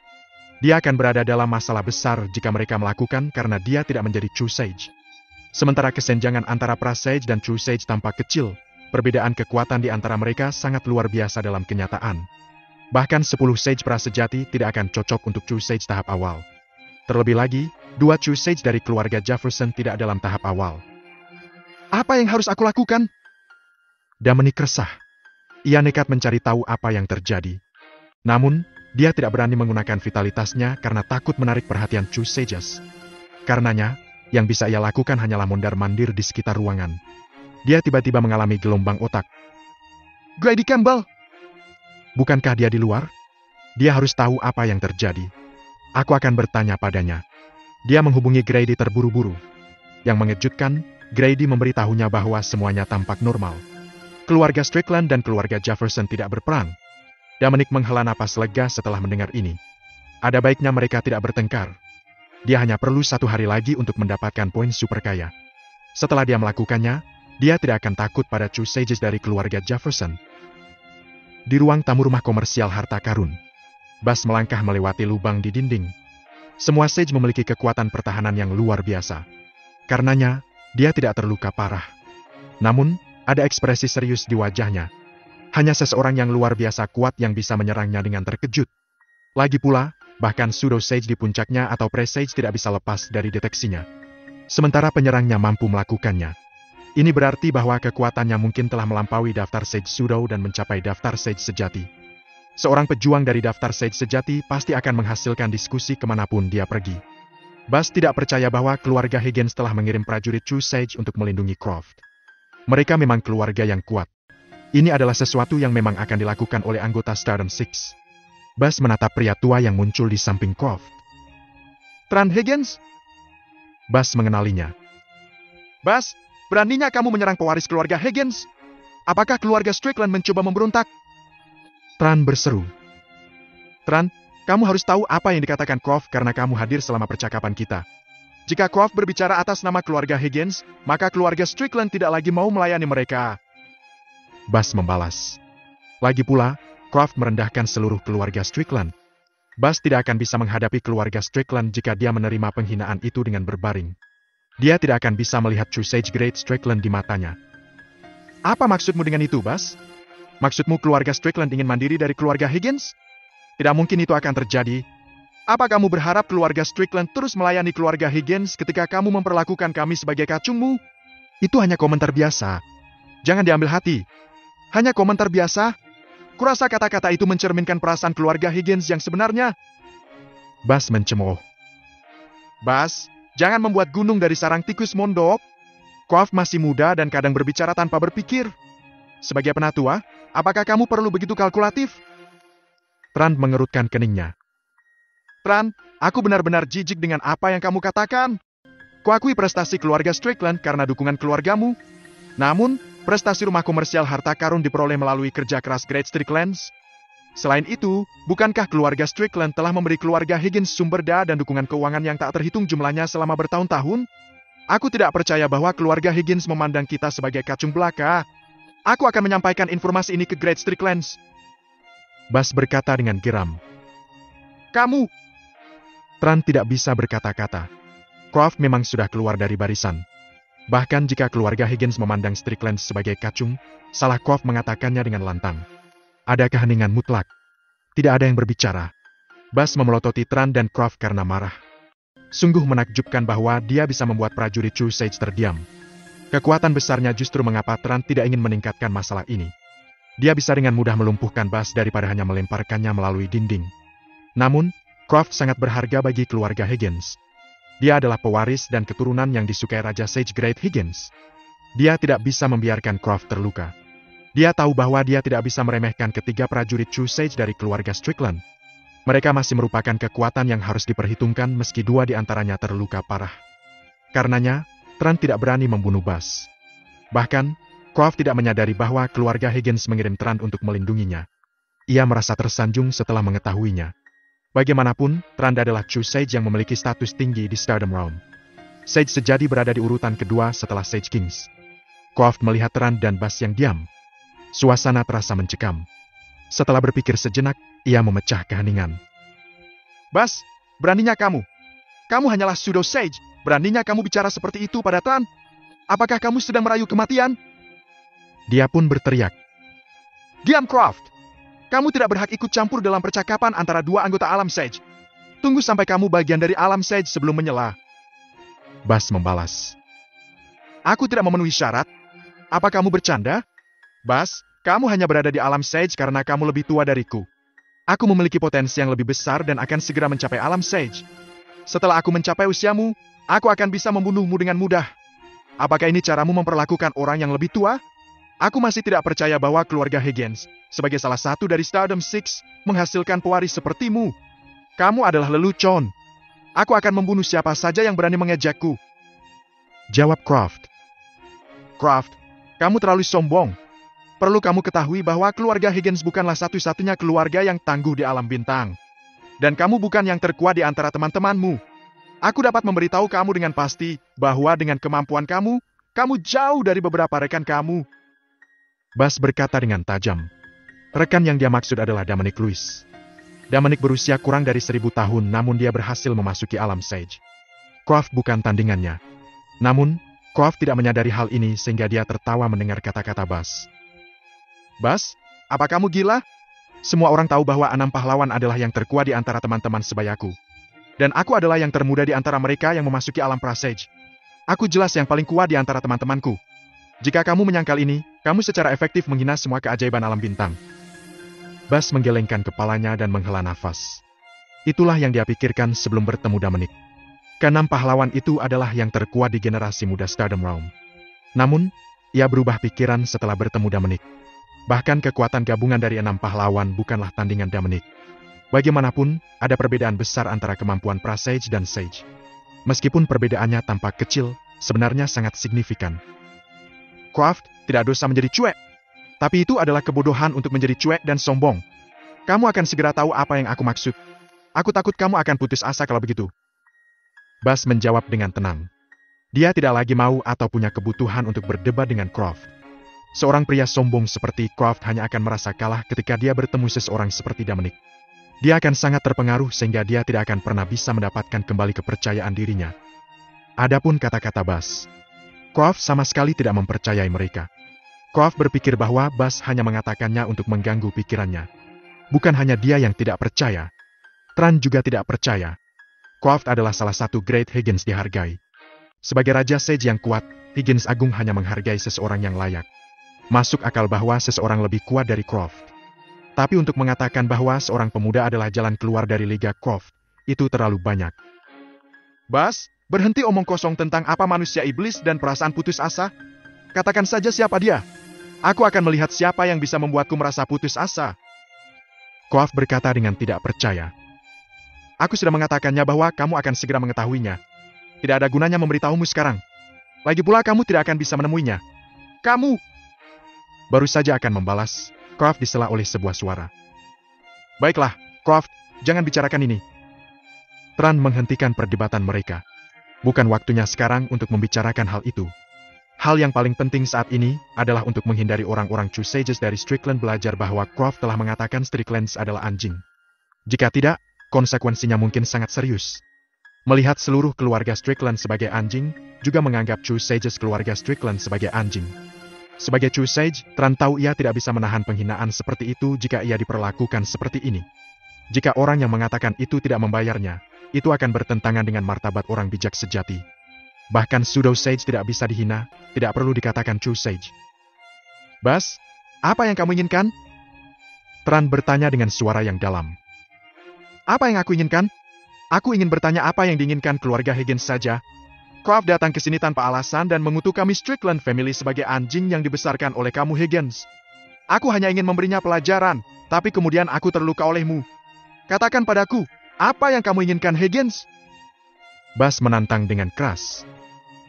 Dia akan berada dalam masalah besar jika mereka melakukan karena dia tidak menjadi True Sage. Sementara kesenjangan antara pra-Sage dan True Sage tampak kecil, perbedaan kekuatan di antara mereka sangat luar biasa dalam kenyataan. Bahkan 10 Sage pra-sejati tidak akan cocok untuk True Sage tahap awal. Terlebih lagi, 2 True Sage dari keluarga Jefferson tidak dalam tahap awal. Apa yang harus aku lakukan? Dominic resah. Ia nekat mencari tahu apa yang terjadi. Namun, dia tidak berani menggunakan vitalitasnya karena takut menarik perhatian True Sages. Karenanya, yang bisa ia lakukan hanyalah mondar-mandir di sekitar ruangan. Dia tiba-tiba mengalami gelombang otak. Grady Campbell! Bukankah dia di luar? Dia harus tahu apa yang terjadi. Aku akan bertanya padanya. Dia menghubungi Grady terburu-buru. Yang mengejutkan, Grady memberitahunya bahwa semuanya tampak normal. Keluarga Strickland dan keluarga Jefferson tidak berperang. Dominic menghela napas lega setelah mendengar ini. Ada baiknya mereka tidak bertengkar. Dia hanya perlu 1 hari lagi untuk mendapatkan poin super kaya. Setelah dia melakukannya, dia tidak akan takut pada True Sages dari keluarga Jefferson. Di ruang tamu rumah komersial harta karun, Bas melangkah melewati lubang di dinding. Semua Sage memiliki kekuatan pertahanan yang luar biasa. Karenanya, dia tidak terluka parah. Namun, ada ekspresi serius di wajahnya. Hanya seseorang yang luar biasa kuat yang bisa menyerangnya dengan terkejut. Lagi pula, bahkan Pseudo Sage di puncaknya atau Pre-Sage tidak bisa lepas dari deteksinya. Sementara penyerangnya mampu melakukannya. Ini berarti bahwa kekuatannya mungkin telah melampaui daftar Sage Pseudo dan mencapai daftar Sage sejati. Seorang pejuang dari daftar Sage sejati pasti akan menghasilkan diskusi kemanapun dia pergi. Bas tidak percaya bahwa keluarga Higgins telah mengirim prajurit True Sage untuk melindungi Croft. Mereka memang keluarga yang kuat. Ini adalah sesuatu yang memang akan dilakukan oleh anggota Stardom Six. Bas menatap pria tua yang muncul di samping Croft. Tran Higgins? Bas mengenalinya. Bas, beraninya kamu menyerang pewaris keluarga Higgins? Apakah keluarga Strickland mencoba memberontak? Tran berseru. Tran, kamu harus tahu apa yang dikatakan Croft karena kamu hadir selama percakapan kita. Jika Croft berbicara atas nama keluarga Higgins, maka keluarga Strickland tidak lagi mau melayani mereka. Bas membalas. Lagi pula, Croft merendahkan seluruh keluarga Strickland. Bas tidak akan bisa menghadapi keluarga Strickland jika dia menerima penghinaan itu dengan berbaring. Dia tidak akan bisa melihat True Sage Great Strickland di matanya. Apa maksudmu dengan itu, Bas? Maksudmu keluarga Strickland ingin mandiri dari keluarga Higgins? Tidak mungkin itu akan terjadi. Apa kamu berharap keluarga Strickland terus melayani keluarga Higgins ketika kamu memperlakukan kami sebagai kacungmu? Itu hanya komentar biasa. Jangan diambil hati. Hanya komentar biasa? Kurasa kata-kata itu mencerminkan perasaan keluarga Higgins yang sebenarnya. Bas mencemooh. Bas, jangan membuat gunung dari sarang tikus mondok. Croft masih muda dan kadang berbicara tanpa berpikir. Sebagai penatua, apakah kamu perlu begitu kalkulatif? Tran mengerutkan keningnya. Tran, aku benar-benar jijik dengan apa yang kamu katakan. Aku akui prestasi keluarga Strickland karena dukungan keluargamu. Namun, prestasi rumah komersial harta karun diperoleh melalui kerja keras Great Stricklands. Selain itu, bukankah keluarga Strickland telah memberi keluarga Higgins sumber daya dan dukungan keuangan yang tak terhitung jumlahnya selama bertahun-tahun? Aku tidak percaya bahwa keluarga Higgins memandang kita sebagai kacung belaka. Aku akan menyampaikan informasi ini ke Great Stricklands. Bas berkata dengan geram. Kamu! Tran tidak bisa berkata-kata. Croft memang sudah keluar dari barisan. Bahkan jika keluarga Higgins memandang Stricklands sebagai kacung, salah Croft mengatakannya dengan lantang. Ada keheningan mutlak. Tidak ada yang berbicara. Bas memelototi Tran dan Croft karena marah. Sungguh menakjubkan bahwa dia bisa membuat prajurit True Sage terdiam. Kekuatan besarnya justru mengapa Tran tidak ingin meningkatkan masalah ini. Dia bisa dengan mudah melumpuhkan Bas daripada hanya melemparkannya melalui dinding. Namun, Croft sangat berharga bagi keluarga Higgins. Dia adalah pewaris dan keturunan yang disukai Raja Sage Great Higgins. Dia tidak bisa membiarkan Croft terluka. Dia tahu bahwa dia tidak bisa meremehkan ketiga prajurit True Sage dari keluarga Strickland. Mereka masih merupakan kekuatan yang harus diperhitungkan meski dua di antaranya terluka parah. Karenanya, Tran tidak berani membunuh Bas. Bahkan, Croft tidak menyadari bahwa keluarga Higgins mengirim Tran untuk melindunginya. Ia merasa tersanjung setelah mengetahuinya. Bagaimanapun, Tran adalah True Sage yang memiliki status tinggi di Stardom Realm. Sage sejati berada di urutan kedua setelah Sage Kings. Croft melihat Tran dan Bas yang diam. Suasana terasa mencekam. Setelah berpikir sejenak, ia memecah keheningan. Bas, beraninya kamu. Kamu hanyalah pseudo Sage. Beraninya kamu bicara seperti itu pada Tran? Apakah kamu sedang merayu kematian? Dia pun berteriak. Diam, Croft! Kamu tidak berhak ikut campur dalam percakapan antara dua anggota alam Sage. Tunggu sampai kamu bagian dari alam Sage sebelum menyela. Bas membalas. Aku tidak memenuhi syarat. Apa kamu bercanda? Bas, kamu hanya berada di alam Sage karena kamu lebih tua dariku. Aku memiliki potensi yang lebih besar dan akan segera mencapai alam Sage. Setelah aku mencapai usiamu, aku akan bisa membunuhmu dengan mudah. Apakah ini caramu memperlakukan orang yang lebih tua? Aku masih tidak percaya bahwa keluarga Higgins, sebagai salah satu dari Stardom Six, menghasilkan pewaris sepertimu. Kamu adalah lelucon. Aku akan membunuh siapa saja yang berani mengejakku. Jawab Croft. Croft, kamu terlalu sombong. Perlu kamu ketahui bahwa keluarga Higgins bukanlah satu-satunya keluarga yang tangguh di alam bintang. Dan kamu bukan yang terkuat di antara teman-temanmu. Aku dapat memberitahu kamu dengan pasti bahwa dengan kemampuan kamu, kamu jauh dari beberapa rekan kamu. Bas berkata dengan tajam. Rekan yang dia maksud adalah Dominic Lewis. Dominic berusia kurang dari 1000 tahun namun dia berhasil memasuki alam Sage. Croft bukan tandingannya. Namun, Croft tidak menyadari hal ini sehingga dia tertawa mendengar kata-kata Bas. Bas, apa kamu gila? Semua orang tahu bahwa 6 pahlawan adalah yang terkuat di antara teman-teman sebayaku. Dan aku adalah yang termuda di antara mereka yang memasuki alam pra-Sage. Aku jelas yang paling kuat di antara teman-temanku. Jika kamu menyangkal ini, kamu secara efektif menghina semua keajaiban alam bintang. Bas menggelengkan kepalanya dan menghela nafas. Itulah yang dia pikirkan sebelum bertemu Dominic. Keenam pahlawan itu adalah yang terkuat di generasi muda Stardom Realm. Namun, ia berubah pikiran setelah bertemu Dominic. Bahkan kekuatan gabungan dari 6 pahlawan bukanlah tandingan Dominic. Bagaimanapun, ada perbedaan besar antara kemampuan pra-Sage dan Sage. Meskipun perbedaannya tampak kecil, sebenarnya sangat signifikan. Croft, tidak dosa menjadi cuek. Tapi itu adalah kebodohan untuk menjadi cuek dan sombong. Kamu akan segera tahu apa yang aku maksud. Aku takut kamu akan putus asa kalau begitu. Bas menjawab dengan tenang. Dia tidak lagi mau atau punya kebutuhan untuk berdebat dengan Croft. Seorang pria sombong seperti Croft hanya akan merasa kalah ketika dia bertemu seseorang seperti Dominic. Dia akan sangat terpengaruh sehingga dia tidak akan pernah bisa mendapatkan kembali kepercayaan dirinya. Adapun kata-kata Bas, Croft sama sekali tidak mempercayai mereka. Croft berpikir bahwa Bas hanya mengatakannya untuk mengganggu pikirannya. Bukan hanya dia yang tidak percaya. Tran juga tidak percaya. Croft adalah salah satu Great Higgins dihargai. Sebagai Raja Sage yang kuat, Higgins Agung hanya menghargai seseorang yang layak. Masuk akal bahwa seseorang lebih kuat dari Croft. Tapi untuk mengatakan bahwa seorang pemuda adalah jalan keluar dari Liga Croft, itu terlalu banyak. Bas, berhenti omong kosong tentang apa manusia iblis dan perasaan putus asa. Katakan saja siapa dia. Aku akan melihat siapa yang bisa membuatku merasa putus asa. Croft berkata dengan tidak percaya. Aku sudah mengatakannya bahwa kamu akan segera mengetahuinya. Tidak ada gunanya memberitahumu sekarang. Lagi pula kamu tidak akan bisa menemuinya. Kamu baru saja akan membalas, Croft disela oleh sebuah suara. Baiklah, Croft, jangan bicarakan ini. Tran menghentikan perdebatan mereka. Bukan waktunya sekarang untuk membicarakan hal itu. Hal yang paling penting saat ini adalah untuk menghindari orang-orang True Sages dari Strickland belajar bahwa Croft telah mengatakan Strickland adalah anjing. Jika tidak, konsekuensinya mungkin sangat serius. Melihat seluruh keluarga Strickland sebagai anjing, juga menganggap True Sages keluarga Strickland sebagai anjing. Sebagai True Sage, Tran tahu ia tidak bisa menahan penghinaan seperti itu jika ia diperlakukan seperti ini. Jika orang yang mengatakan itu tidak membayarnya, itu akan bertentangan dengan martabat orang bijak sejati. Bahkan Pseudo Sage tidak bisa dihina, tidak perlu dikatakan True Sage. Bas, apa yang kamu inginkan? Tran bertanya dengan suara yang dalam. Apa yang aku inginkan? Aku ingin bertanya apa yang diinginkan keluarga Higgins saja. Croft datang ke sini tanpa alasan dan mengutuk kami Strickland Family sebagai anjing yang dibesarkan oleh kamu Higgins. Aku hanya ingin memberinya pelajaran, tapi kemudian aku terluka olehmu. Katakan padaku, apa yang kamu inginkan Higgins? Bas menantang dengan keras.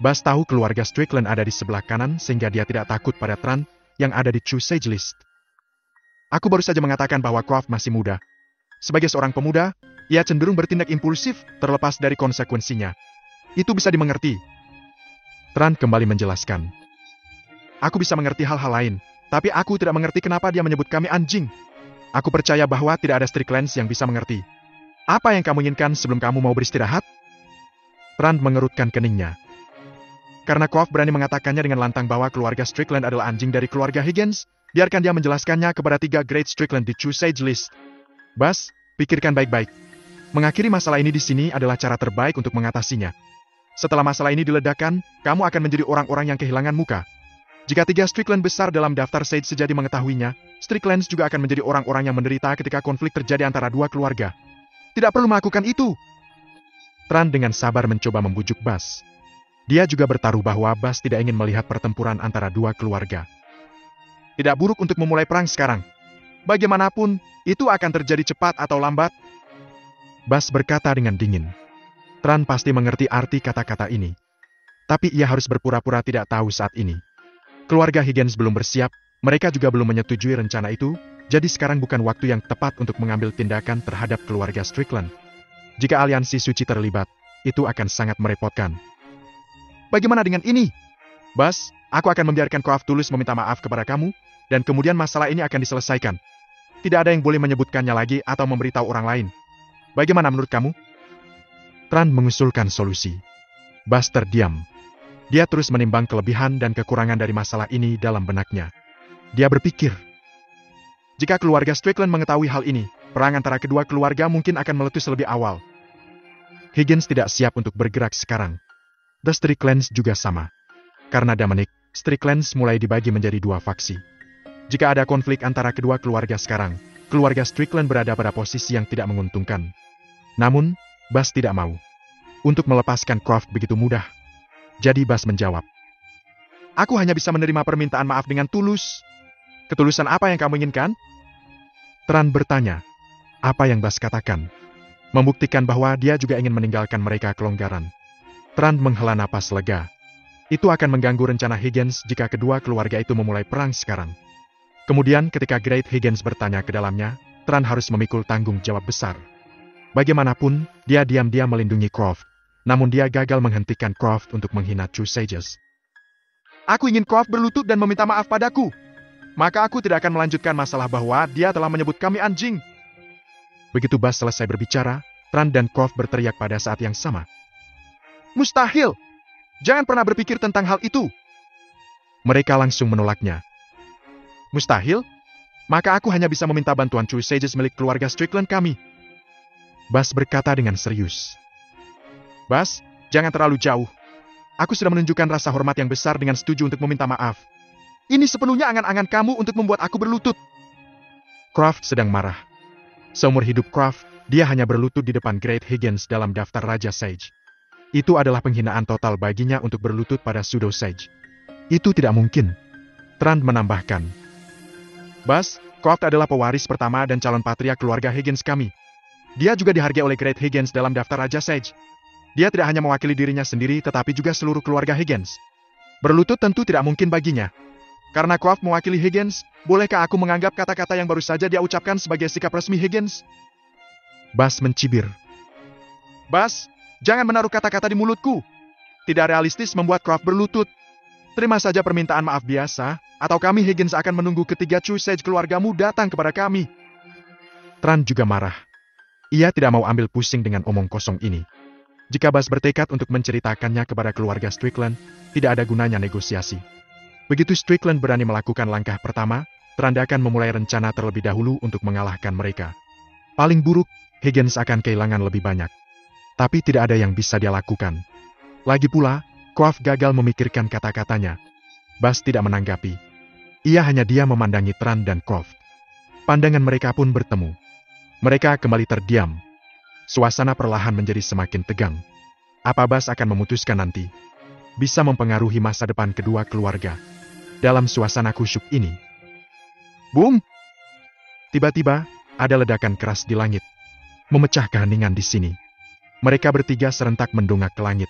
Bas tahu keluarga Strickland ada di sebelah kanan sehingga dia tidak takut pada Tran yang ada di True Sage List. Aku baru saja mengatakan bahwa Croft masih muda. Sebagai seorang pemuda, ia cenderung bertindak impulsif terlepas dari konsekuensinya. Itu bisa dimengerti. Tran kembali menjelaskan. Aku bisa mengerti hal-hal lain, tapi aku tidak mengerti kenapa dia menyebut kami anjing. Aku percaya bahwa tidak ada Stricklands yang bisa mengerti. Apa yang kamu inginkan sebelum kamu mau beristirahat? Tran mengerutkan keningnya. Karena Croft berani mengatakannya dengan lantang bahwa keluarga Strickland adalah anjing dari keluarga Higgins, biarkan dia menjelaskannya kepada 3 Great Strickland di True Sage List. Bas, pikirkan baik-baik. Mengakhiri masalah ini di sini adalah cara terbaik untuk mengatasinya. Setelah masalah ini diledakkan, kamu akan menjadi orang-orang yang kehilangan muka. Jika 3 Strickland besar dalam daftar Sage sejati mengetahuinya, Stricklands juga akan menjadi orang-orang yang menderita ketika konflik terjadi antara 2 keluarga. Tidak perlu melakukan itu. Tran dengan sabar mencoba membujuk Bas. Dia juga bertaruh bahwa Bas tidak ingin melihat pertempuran antara 2 keluarga. Tidak buruk untuk memulai perang sekarang. Bagaimanapun, itu akan terjadi cepat atau lambat. Bas berkata dengan dingin. Tran pasti mengerti arti kata-kata ini. Tapi ia harus berpura-pura tidak tahu saat ini. Keluarga Higgins belum bersiap, mereka juga belum menyetujui rencana itu, jadi sekarang bukan waktu yang tepat untuk mengambil tindakan terhadap keluarga Strickland. Jika aliansi suci terlibat, itu akan sangat merepotkan. Bagaimana dengan ini? Bas, aku akan membiarkan Croft tulus meminta maaf kepada kamu, dan kemudian masalah ini akan diselesaikan. Tidak ada yang boleh menyebutkannya lagi atau memberitahu orang lain. Bagaimana menurut kamu? Tran mengusulkan solusi. Bas terdiam. Dia terus menimbang kelebihan dan kekurangan dari masalah ini dalam benaknya. Dia berpikir, jika keluarga Strickland mengetahui hal ini, perang antara kedua keluarga mungkin akan meletus lebih awal. Higgins tidak siap untuk bergerak sekarang. The Stricklands juga sama. Karena Dominic, Stricklands mulai dibagi menjadi 2 faksi. Jika ada konflik antara kedua keluarga sekarang, keluarga Strickland berada pada posisi yang tidak menguntungkan. Namun, Bas tidak mau untuk melepaskan Croft begitu mudah. Jadi Bas menjawab, aku hanya bisa menerima permintaan maaf dengan tulus. Ketulusan apa yang kamu inginkan? Tran bertanya. Apa yang Bas katakan? Membuktikan bahwa dia juga ingin meninggalkan mereka kelonggaran. Tran menghela napas lega. Itu akan mengganggu rencana Higgins jika kedua keluarga itu memulai perang sekarang. Kemudian ketika Great Higgins bertanya ke dalamnya, Tran harus memikul tanggung jawab besar. Bagaimanapun, dia diam-diam melindungi Croft. Namun dia gagal menghentikan Croft untuk menghina True Sages. Aku ingin Croft berlutut dan meminta maaf padaku. Maka aku tidak akan melanjutkan masalah bahwa dia telah menyebut kami anjing. Begitu Bas selesai berbicara, Tran dan Croft berteriak pada saat yang sama. Mustahil! Jangan pernah berpikir tentang hal itu. Mereka langsung menolaknya. Mustahil? Maka aku hanya bisa meminta bantuan True Sages milik keluarga Strickland kami. Bas berkata dengan serius. Bas, jangan terlalu jauh. Aku sudah menunjukkan rasa hormat yang besar dengan setuju untuk meminta maaf. Ini sepenuhnya angan-angan kamu untuk membuat aku berlutut. Croft sedang marah. Seumur hidup Croft, dia hanya berlutut di depan Great Higgins dalam daftar Raja Sage. Itu adalah penghinaan total baginya untuk berlutut pada Pseudo Sage. Itu tidak mungkin. Tran menambahkan. Bas, Croft adalah pewaris pertama dan calon patria keluarga Higgins kami. Dia juga dihargai oleh Great Higgins dalam daftar Raja Sage. Dia tidak hanya mewakili dirinya sendiri tetapi juga seluruh keluarga Higgins. Berlutut tentu tidak mungkin baginya. Karena Croft mewakili Higgins, bolehkah aku menganggap kata-kata yang baru saja dia ucapkan sebagai sikap resmi Higgins? Bas mencibir. Bas, jangan menaruh kata-kata di mulutku. Tidak realistis membuat Croft berlutut. Terima saja permintaan maaf biasa, atau kami Higgins akan menunggu ketiga True Sage keluargamu datang kepada kami. Tran juga marah. Ia tidak mau ambil pusing dengan omong kosong ini. Jika Bas bertekad untuk menceritakannya kepada keluarga Strickland, tidak ada gunanya negosiasi. Begitu Strickland berani melakukan langkah pertama, Tran akan memulai rencana terlebih dahulu untuk mengalahkan mereka. Paling buruk, Higgins akan kehilangan lebih banyak. Tapi tidak ada yang bisa dia lakukan. Lagi pula, Croft gagal memikirkan kata-katanya. Bas tidak menanggapi. Ia hanya diam memandangi Tran dan Croft. Pandangan mereka pun bertemu. Mereka kembali terdiam. Suasana perlahan menjadi semakin tegang. Apa Bas akan memutuskan nanti? Bisa mempengaruhi masa depan kedua keluarga. Dalam suasana khusyuk ini. Boom! Tiba-tiba, ada ledakan keras di langit. Memecah keheningan di sini. Mereka bertiga serentak mendongak ke langit.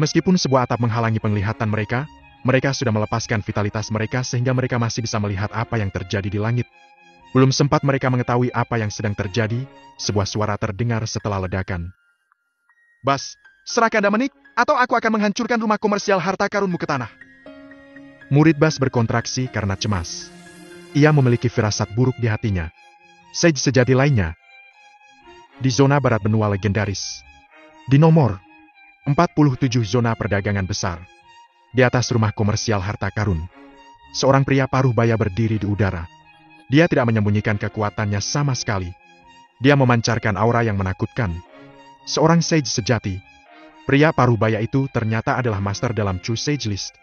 Meskipun sebuah atap menghalangi penglihatan mereka, mereka sudah melepaskan vitalitas mereka sehingga mereka masih bisa melihat apa yang terjadi di langit. Belum sempat mereka mengetahui apa yang sedang terjadi, sebuah suara terdengar setelah ledakan. Bas, serahkan Dominic, atau aku akan menghancurkan rumah komersial harta karunmu ke tanah. Murid Bas berkontraksi karena cemas. Ia memiliki firasat buruk di hatinya. Sage sejati lainnya. Di zona barat benua legendaris. Di nomor 47 zona perdagangan besar. Di atas rumah komersial harta karun. Seorang pria paruh baya berdiri di udara. Dia tidak menyembunyikan kekuatannya sama sekali. Dia memancarkan aura yang menakutkan. Seorang Sage sejati. Pria paruh baya itu ternyata adalah master dalam True Sage List.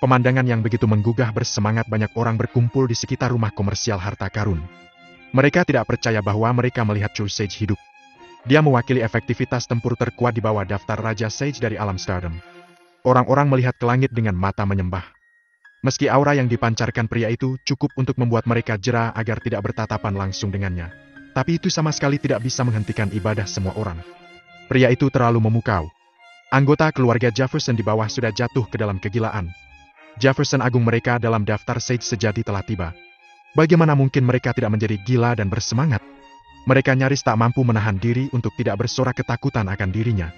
Pemandangan yang begitu menggugah bersemangat banyak orang berkumpul di sekitar rumah komersial harta karun. Mereka tidak percaya bahwa mereka melihat True Sage hidup. Dia mewakili efektivitas tempur terkuat di bawah daftar Raja Sage dari alam Stardom. Orang-orang melihat ke langit dengan mata menyembah. Meski aura yang dipancarkan pria itu cukup untuk membuat mereka jera agar tidak bertatapan langsung dengannya. Tapi itu sama sekali tidak bisa menghentikan ibadah semua orang. Pria itu terlalu memukau. Anggota keluarga Jefferson di bawah sudah jatuh ke dalam kegilaan. Jefferson agung mereka dalam daftar Sage sejati telah tiba. Bagaimana mungkin mereka tidak menjadi gila dan bersemangat? Mereka nyaris tak mampu menahan diri untuk tidak bersorak ketakutan akan dirinya.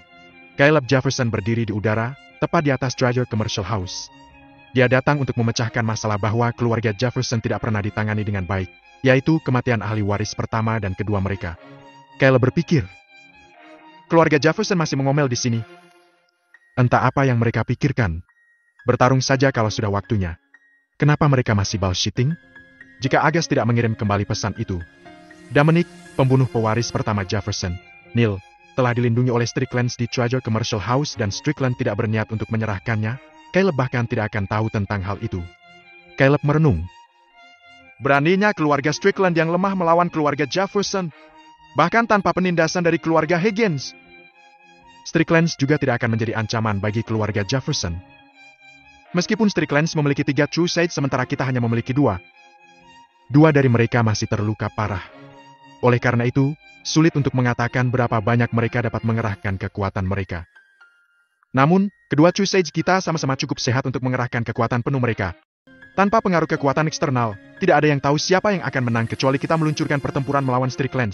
Caleb Jefferson berdiri di udara, tepat di atas Treasure Commercial House. Dia datang untuk memecahkan masalah bahwa keluarga Jefferson tidak pernah ditangani dengan baik, yaitu kematian ahli waris pertama dan kedua mereka. Caleb berpikir, keluarga Jefferson masih mengomel di sini. Entah apa yang mereka pikirkan. Bertarung saja kalau sudah waktunya. Kenapa mereka masih bullshitting? Jika Agas tidak mengirim kembali pesan itu. Dominic, pembunuh pewaris pertama Jefferson, Neil, telah dilindungi oleh Strickland di Treasure Commercial House dan Strickland tidak berniat untuk menyerahkannya. Caleb bahkan tidak akan tahu tentang hal itu. Caleb merenung. Beraninya keluarga Strickland yang lemah melawan keluarga Jefferson. Bahkan tanpa penindasan dari keluarga Higgins. Strickland juga tidak akan menjadi ancaman bagi keluarga Jefferson. Meskipun Strickland memiliki 3 True Sage sementara kita hanya memiliki 2. 2 dari mereka masih terluka parah. Oleh karena itu, sulit untuk mengatakan berapa banyak mereka dapat mengerahkan kekuatan mereka. Namun, kedua True Sage kita sama-sama cukup sehat untuk mengerahkan kekuatan penuh mereka. Tanpa pengaruh kekuatan eksternal, tidak ada yang tahu siapa yang akan menang kecuali kita meluncurkan pertempuran melawan Strickland.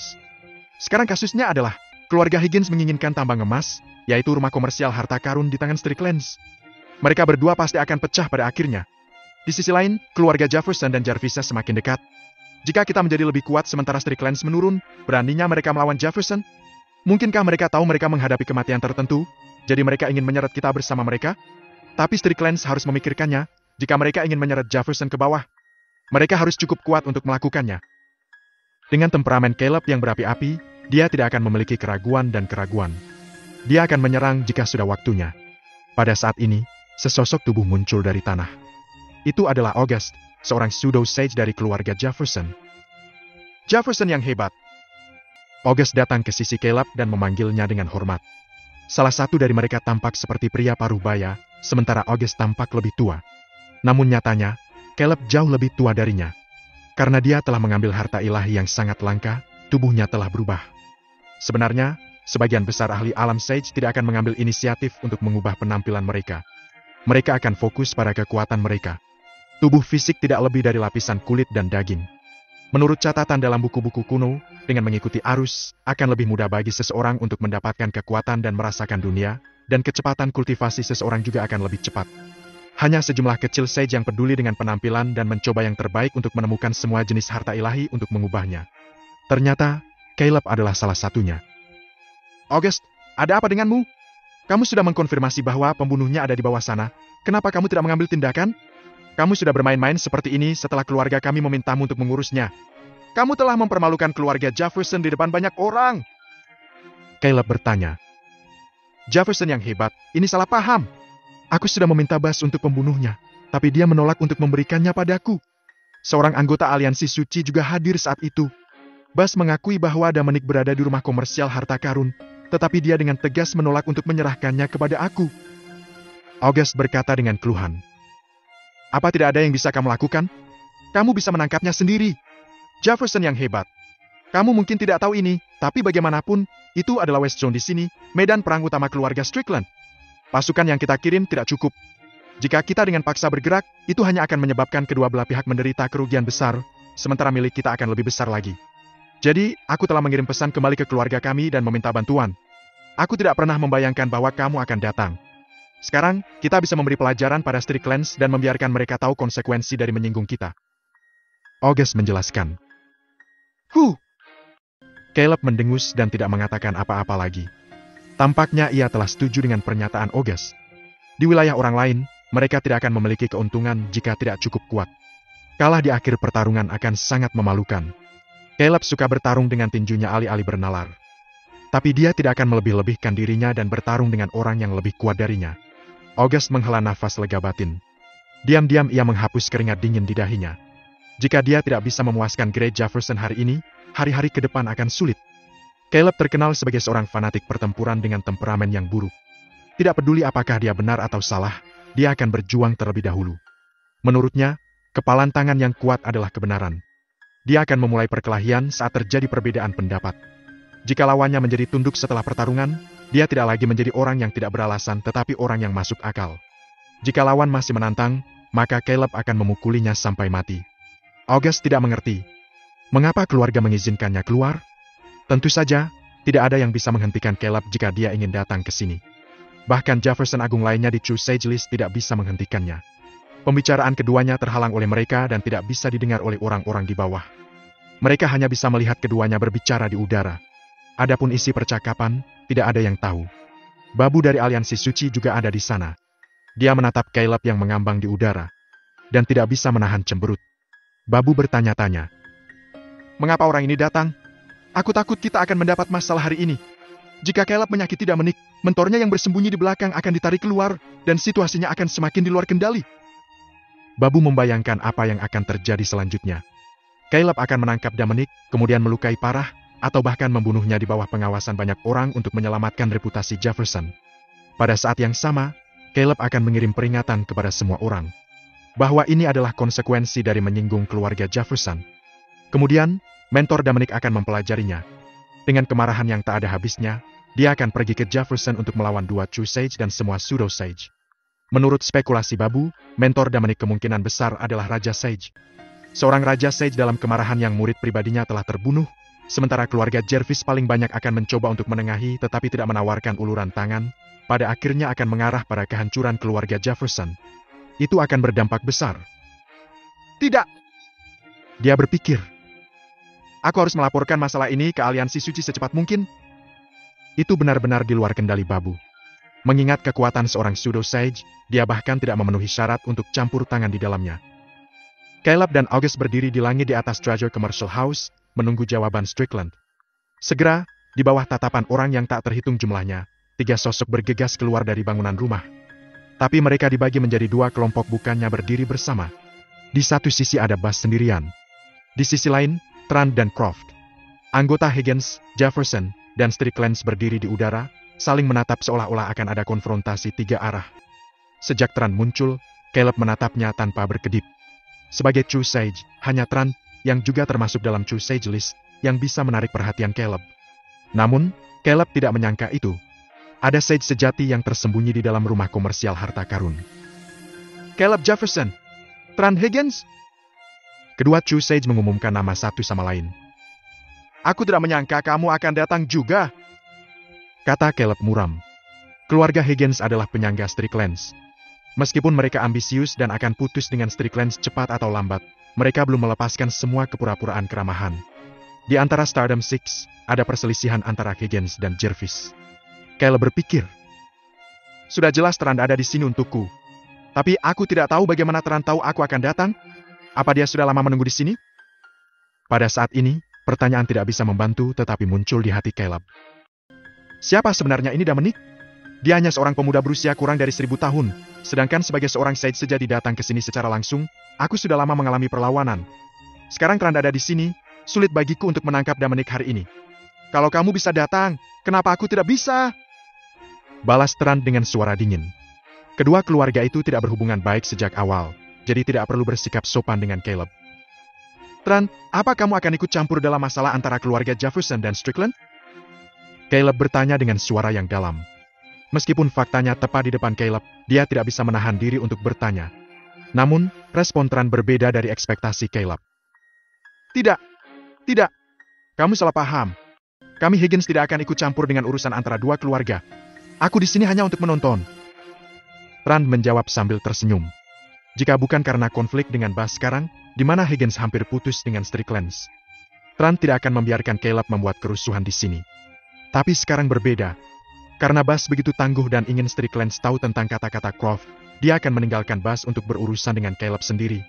Sekarang kasusnya adalah, keluarga Higgins menginginkan tambang emas, yaitu rumah komersial harta karun di tangan Strickland. Mereka berdua pasti akan pecah pada akhirnya. Di sisi lain, keluarga Jefferson dan Jarvisnya semakin dekat. Jika kita menjadi lebih kuat sementara Strickland menurun, beraninya mereka melawan Jefferson? Mungkinkah mereka tahu mereka menghadapi kematian tertentu? Jadi mereka ingin menyeret kita bersama mereka? Tapi Strickland harus memikirkannya, jika mereka ingin menyeret Jefferson ke bawah. Mereka harus cukup kuat untuk melakukannya. Dengan temperamen Caleb yang berapi-api, dia tidak akan memiliki keraguan dan keraguan. Dia akan menyerang jika sudah waktunya. Pada saat ini, sesosok tubuh muncul dari tanah. Itu adalah August, seorang pseudo sage dari keluarga Jefferson. Jefferson yang hebat. August datang ke sisi Caleb dan memanggilnya dengan hormat. Salah satu dari mereka tampak seperti pria paruh baya, sementara August tampak lebih tua. Namun nyatanya, Caleb jauh lebih tua darinya. Karena dia telah mengambil harta ilahi yang sangat langka, tubuhnya telah berubah. Sebenarnya, sebagian besar ahli alam Sage tidak akan mengambil inisiatif untuk mengubah penampilan mereka. Mereka akan fokus pada kekuatan mereka. Tubuh fisik tidak lebih dari lapisan kulit dan daging. Menurut catatan dalam buku-buku kuno, dengan mengikuti arus, akan lebih mudah bagi seseorang untuk mendapatkan kekuatan dan merasakan dunia, dan kecepatan kultivasi seseorang juga akan lebih cepat. Hanya sejumlah kecil Sage yang peduli dengan penampilan dan mencoba yang terbaik untuk menemukan semua jenis harta ilahi untuk mengubahnya. Ternyata, Caleb adalah salah satunya. August, ada apa denganmu? Kamu sudah mengkonfirmasi bahwa pembunuhnya ada di bawah sana. Kenapa kamu tidak mengambil tindakan? Kamu sudah bermain-main seperti ini setelah keluarga kami memintamu untuk mengurusnya. Kamu telah mempermalukan keluarga Jefferson di depan banyak orang. Caleb bertanya. Jefferson yang hebat, ini salah paham. Aku sudah meminta Bas untuk pembunuhnya, tapi dia menolak untuk memberikannya padaku. Seorang anggota aliansi suci juga hadir saat itu. Bas mengakui bahwa Dominic berada di rumah komersial harta karun, tetapi dia dengan tegas menolak untuk menyerahkannya kepada aku. August berkata dengan keluhan. Apa tidak ada yang bisa kamu lakukan? Kamu bisa menangkapnya sendiri. Jefferson yang hebat. Kamu mungkin tidak tahu ini, tapi bagaimanapun, itu adalah West Zone di sini, medan perang utama keluarga Strickland. Pasukan yang kita kirim tidak cukup. Jika kita dengan paksa bergerak, itu hanya akan menyebabkan kedua belah pihak menderita kerugian besar, sementara milik kita akan lebih besar lagi. Jadi, aku telah mengirim pesan kembali ke keluarga kami dan meminta bantuan. Aku tidak pernah membayangkan bahwa kamu akan datang. Sekarang, kita bisa memberi pelajaran pada Stricklands dan membiarkan mereka tahu konsekuensi dari menyinggung kita. August menjelaskan. Caleb mendengus dan tidak mengatakan apa-apa lagi. Tampaknya ia telah setuju dengan pernyataan August. Di wilayah orang lain, mereka tidak akan memiliki keuntungan jika tidak cukup kuat. Kalah di akhir pertarungan akan sangat memalukan. Caleb suka bertarung dengan tinjunya alih-alih bernalar. Tapi dia tidak akan melebih-lebihkan dirinya dan bertarung dengan orang yang lebih kuat darinya. August menghela nafas lega batin. Diam-diam ia menghapus keringat dingin di dahinya. Jika dia tidak bisa memuaskan Gray Jefferson hari ini, hari-hari ke depan akan sulit. Caleb terkenal sebagai seorang fanatik pertempuran dengan temperamen yang buruk. Tidak peduli apakah dia benar atau salah, dia akan berjuang terlebih dahulu. Menurutnya, kepalan tangan yang kuat adalah kebenaran. Dia akan memulai perkelahian saat terjadi perbedaan pendapat. Jika lawannya menjadi tunduk setelah pertarungan, dia tidak lagi menjadi orang yang tidak beralasan tetapi orang yang masuk akal. Jika lawan masih menantang, maka Caleb akan memukulinya sampai mati. August tidak mengerti. Mengapa keluarga mengizinkannya keluar? Tentu saja, tidak ada yang bisa menghentikan Caleb jika dia ingin datang ke sini. Bahkan Jefferson Agung lainnya di True Sage List tidak bisa menghentikannya. Pembicaraan keduanya terhalang oleh mereka dan tidak bisa didengar oleh orang-orang di bawah. Mereka hanya bisa melihat keduanya berbicara di udara. Adapun isi percakapan, tidak ada yang tahu. Babu dari aliansi suci juga ada di sana. Dia menatap Caleb yang mengambang di udara. Dan tidak bisa menahan cemberut. Babu bertanya-tanya. Mengapa orang ini datang? Aku takut kita akan mendapat masalah hari ini. Jika Caleb menyakiti Dominic, mentornya yang bersembunyi di belakang akan ditarik keluar, dan situasinya akan semakin di luar kendali. Babu membayangkan apa yang akan terjadi selanjutnya. Caleb akan menangkap Dominic, kemudian melukai parah, atau bahkan membunuhnya di bawah pengawasan banyak orang untuk menyelamatkan reputasi Jefferson. Pada saat yang sama, Caleb akan mengirim peringatan kepada semua orang. Bahwa ini adalah konsekuensi dari menyinggung keluarga Jefferson. Kemudian, mentor Dominic akan mempelajarinya. Dengan kemarahan yang tak ada habisnya, dia akan pergi ke Jefferson untuk melawan dua True Sage dan semua Pseudo Sage. Menurut spekulasi Babu, mentor Dominic kemungkinan besar adalah Raja Sage. Seorang Raja Sage dalam kemarahan yang murid pribadinya telah terbunuh, sementara keluarga Jervis paling banyak akan mencoba untuk menengahi tetapi tidak menawarkan uluran tangan, pada akhirnya akan mengarah pada kehancuran keluarga Jefferson. Itu akan berdampak besar. Tidak! Dia berpikir. Aku harus melaporkan masalah ini ke aliansi suci secepat mungkin. Itu benar-benar di luar kendali Babu. Mengingat kekuatan seorang Pseudo Sage, dia bahkan tidak memenuhi syarat untuk campur tangan di dalamnya. Caleb dan August berdiri di langit di atas Treasure Commercial House, menunggu jawaban Strickland. Segera, di bawah tatapan orang yang tak terhitung jumlahnya, 3 sosok bergegas keluar dari bangunan rumah. Tapi mereka dibagi menjadi 2 kelompok bukannya berdiri bersama. Di satu sisi ada Bas sendirian. Di sisi lain, Tran dan Croft. Anggota Higgins, Jefferson, dan Stricklands berdiri di udara, saling menatap seolah-olah akan ada konfrontasi 3 arah. Sejak Tran muncul, Caleb menatapnya tanpa berkedip. Sebagai True Sage, hanya Tran, yang juga termasuk dalam True Sage List, yang bisa menarik perhatian Caleb. Namun, Caleb tidak menyangka itu. Ada Sage sejati yang tersembunyi di dalam rumah komersial harta karun. Caleb Jefferson, Tran Higgins. Kedua True Sage mengumumkan nama satu sama lain. Aku tidak menyangka kamu akan datang juga, kata Caleb muram. Keluarga Higgins adalah penyangga Stricklands. Meskipun mereka ambisius dan akan putus dengan Stricklands cepat atau lambat, mereka belum melepaskan semua kepura-puraan keramahan. Di antara Stardom Six, ada perselisihan antara Higgins dan Jervis. Caleb berpikir, sudah jelas Tran ada di sini untukku. Tapi aku tidak tahu bagaimana Tran tahu aku akan datang. Apa dia sudah lama menunggu di sini? Pada saat ini, pertanyaan tidak bisa membantu tetapi muncul di hati Caleb. Siapa sebenarnya ini Dominic? Dia hanya seorang pemuda berusia kurang dari 1000 tahun. Sedangkan sebagai seorang Sage sejati datang ke sini secara langsung, aku sudah lama mengalami perlawanan. Sekarang Tran ada di sini, sulit bagiku untuk menangkap Dominic hari ini. Kalau kamu bisa datang, kenapa aku tidak bisa? Balas Tran dengan suara dingin. Kedua keluarga itu tidak berhubungan baik sejak awal, jadi tidak perlu bersikap sopan dengan Caleb. Tran, apa kamu akan ikut campur dalam masalah antara keluarga Jefferson dan Strickland? Caleb bertanya dengan suara yang dalam. Meskipun faktanya tepat di depan Caleb, dia tidak bisa menahan diri untuk bertanya. Namun, respon Tran berbeda dari ekspektasi Caleb. Tidak, tidak. Kamu salah paham. Kami Higgins tidak akan ikut campur dengan urusan antara dua keluarga. Aku di sini hanya untuk menonton. Tran menjawab sambil tersenyum. Jika bukan karena konflik dengan Bas sekarang, di mana Higgins hampir putus dengan Stricklands, Tran tidak akan membiarkan Caleb membuat kerusuhan di sini. Tapi sekarang berbeda. Karena Bas begitu tangguh dan ingin Stricklands tahu tentang kata-kata Croft, dia akan meninggalkan Bas untuk berurusan dengan Caleb sendiri.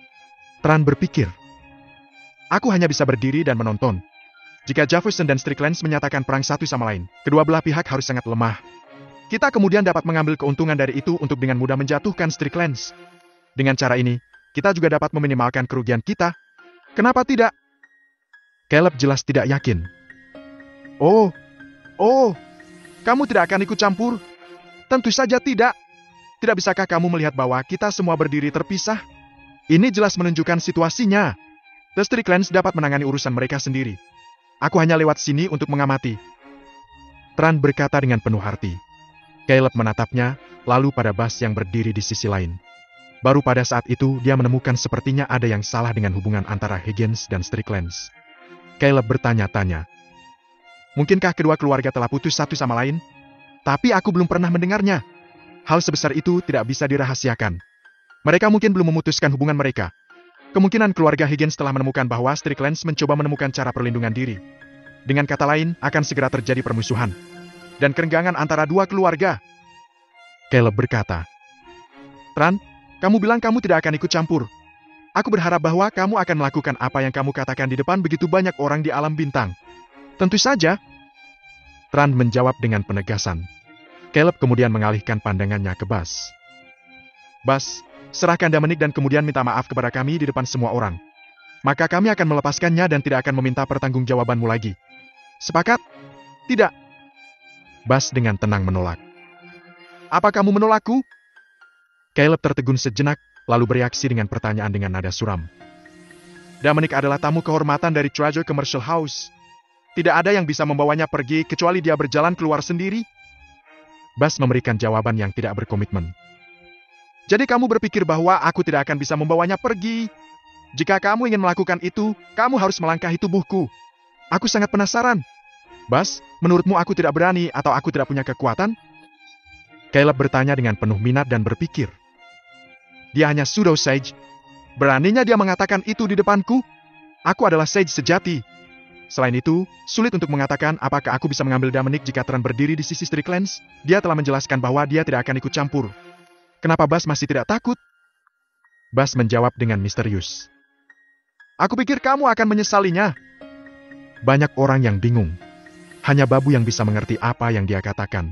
Tran berpikir, aku hanya bisa berdiri dan menonton. Jika Jefferson dan Stricklands menyatakan perang satu sama lain, kedua belah pihak harus sangat lemah. Kita kemudian dapat mengambil keuntungan dari itu untuk dengan mudah menjatuhkan Stricklands. Dengan cara ini, kita juga dapat meminimalkan kerugian kita. Kenapa tidak? Caleb jelas tidak yakin. Oh, kamu tidak akan ikut campur? Tentu saja tidak. Tidak bisakah kamu melihat bahwa kita semua berdiri terpisah? Ini jelas menunjukkan situasinya. The Stricklands dapat menangani urusan mereka sendiri. Aku hanya lewat sini untuk mengamati. Tran berkata dengan penuh hati. Caleb menatapnya, lalu pada Bas yang berdiri di sisi lain. Baru pada saat itu dia menemukan sepertinya ada yang salah dengan hubungan antara Higgins dan Stricklands. Caleb bertanya-tanya. Mungkinkah kedua keluarga telah putus satu sama lain? Tapi aku belum pernah mendengarnya. Hal sebesar itu tidak bisa dirahasiakan. Mereka mungkin belum memutuskan hubungan mereka. Kemungkinan keluarga Higgins telah menemukan bahwa Stricklands mencoba menemukan cara perlindungan diri. Dengan kata lain, akan segera terjadi permusuhan dan kerenggangan antara dua keluarga. Caleb berkata, Tran, kamu bilang kamu tidak akan ikut campur. Aku berharap bahwa kamu akan melakukan apa yang kamu katakan di depan begitu banyak orang di alam bintang. Tentu saja. Tran menjawab dengan penegasan. Caleb kemudian mengalihkan pandangannya ke Bas. Bas, serahkan Dominic dan kemudian minta maaf kepada kami di depan semua orang. Maka kami akan melepaskannya dan tidak akan meminta pertanggungjawabanmu lagi. Sepakat? Tidak. Bas dengan tenang menolak. Apa kamu menolakku? Caleb tertegun sejenak, lalu bereaksi dengan pertanyaan dengan nada suram. Dominic adalah tamu kehormatan dari Treasure Commercial House. Tidak ada yang bisa membawanya pergi kecuali dia berjalan keluar sendiri. Bas memberikan jawaban yang tidak berkomitmen. Jadi kamu berpikir bahwa aku tidak akan bisa membawanya pergi? Jika kamu ingin melakukan itu, kamu harus melangkahi tubuhku. Aku sangat penasaran. Bas, menurutmu aku tidak berani atau aku tidak punya kekuatan? Caleb bertanya dengan penuh minat dan berpikir. Dia hanya pseudo Sage. Beraninya dia mengatakan itu di depanku? Aku adalah Sage sejati. Selain itu, sulit untuk mengatakan apakah aku bisa mengambil Dominic jika Tran berdiri di sisi Stricklands. Dia telah menjelaskan bahwa dia tidak akan ikut campur. Kenapa Bas masih tidak takut? Bas menjawab dengan misterius. Aku pikir kamu akan menyesalinya. Banyak orang yang bingung. Hanya Babu yang bisa mengerti apa yang dia katakan.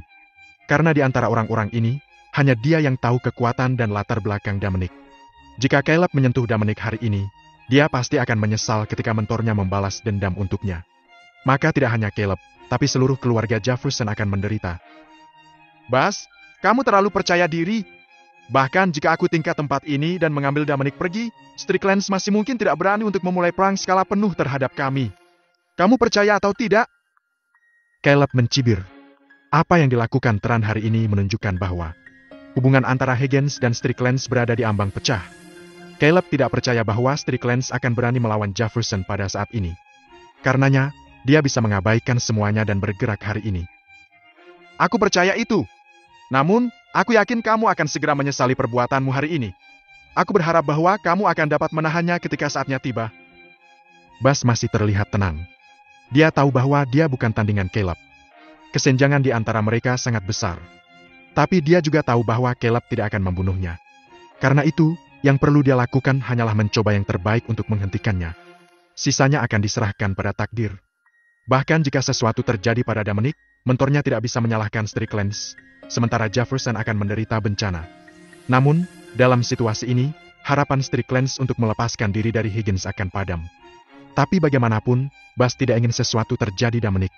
Karena di antara orang-orang ini, hanya dia yang tahu kekuatan dan latar belakang Dominic. Jika Caleb menyentuh Dominic hari ini, dia pasti akan menyesal ketika mentornya membalas dendam untuknya. Maka tidak hanya Caleb, tapi seluruh keluarga Jefferson akan menderita. Bas, kamu terlalu percaya diri. Bahkan jika aku tingkat tempat ini dan mengambil Dominic pergi, Stricklands masih mungkin tidak berani untuk memulai perang skala penuh terhadap kami. Kamu percaya atau tidak? Caleb mencibir. Apa yang dilakukan Tran hari ini menunjukkan bahwa hubungan antara Higgins dan Strickland berada di ambang pecah. Caleb tidak percaya bahwa Strickland akan berani melawan Jefferson pada saat ini. Karenanya, dia bisa mengabaikan semuanya dan bergerak hari ini. Aku percaya itu. Namun, aku yakin kamu akan segera menyesali perbuatanmu hari ini. Aku berharap bahwa kamu akan dapat menahannya ketika saatnya tiba. Bas masih terlihat tenang. Dia tahu bahwa dia bukan tandingan Caleb. Kesenjangan di antara mereka sangat besar. Tapi dia juga tahu bahwa Caleb tidak akan membunuhnya. Karena itu, yang perlu dia lakukan hanyalah mencoba yang terbaik untuk menghentikannya. Sisanya akan diserahkan pada takdir. Bahkan jika sesuatu terjadi pada Dominic, mentornya tidak bisa menyalahkan Strickland, sementara Jefferson akan menderita bencana. Namun, dalam situasi ini, harapan Strickland untuk melepaskan diri dari Higgins akan padam. Tapi bagaimanapun, Bas tidak ingin sesuatu terjadi Dominic.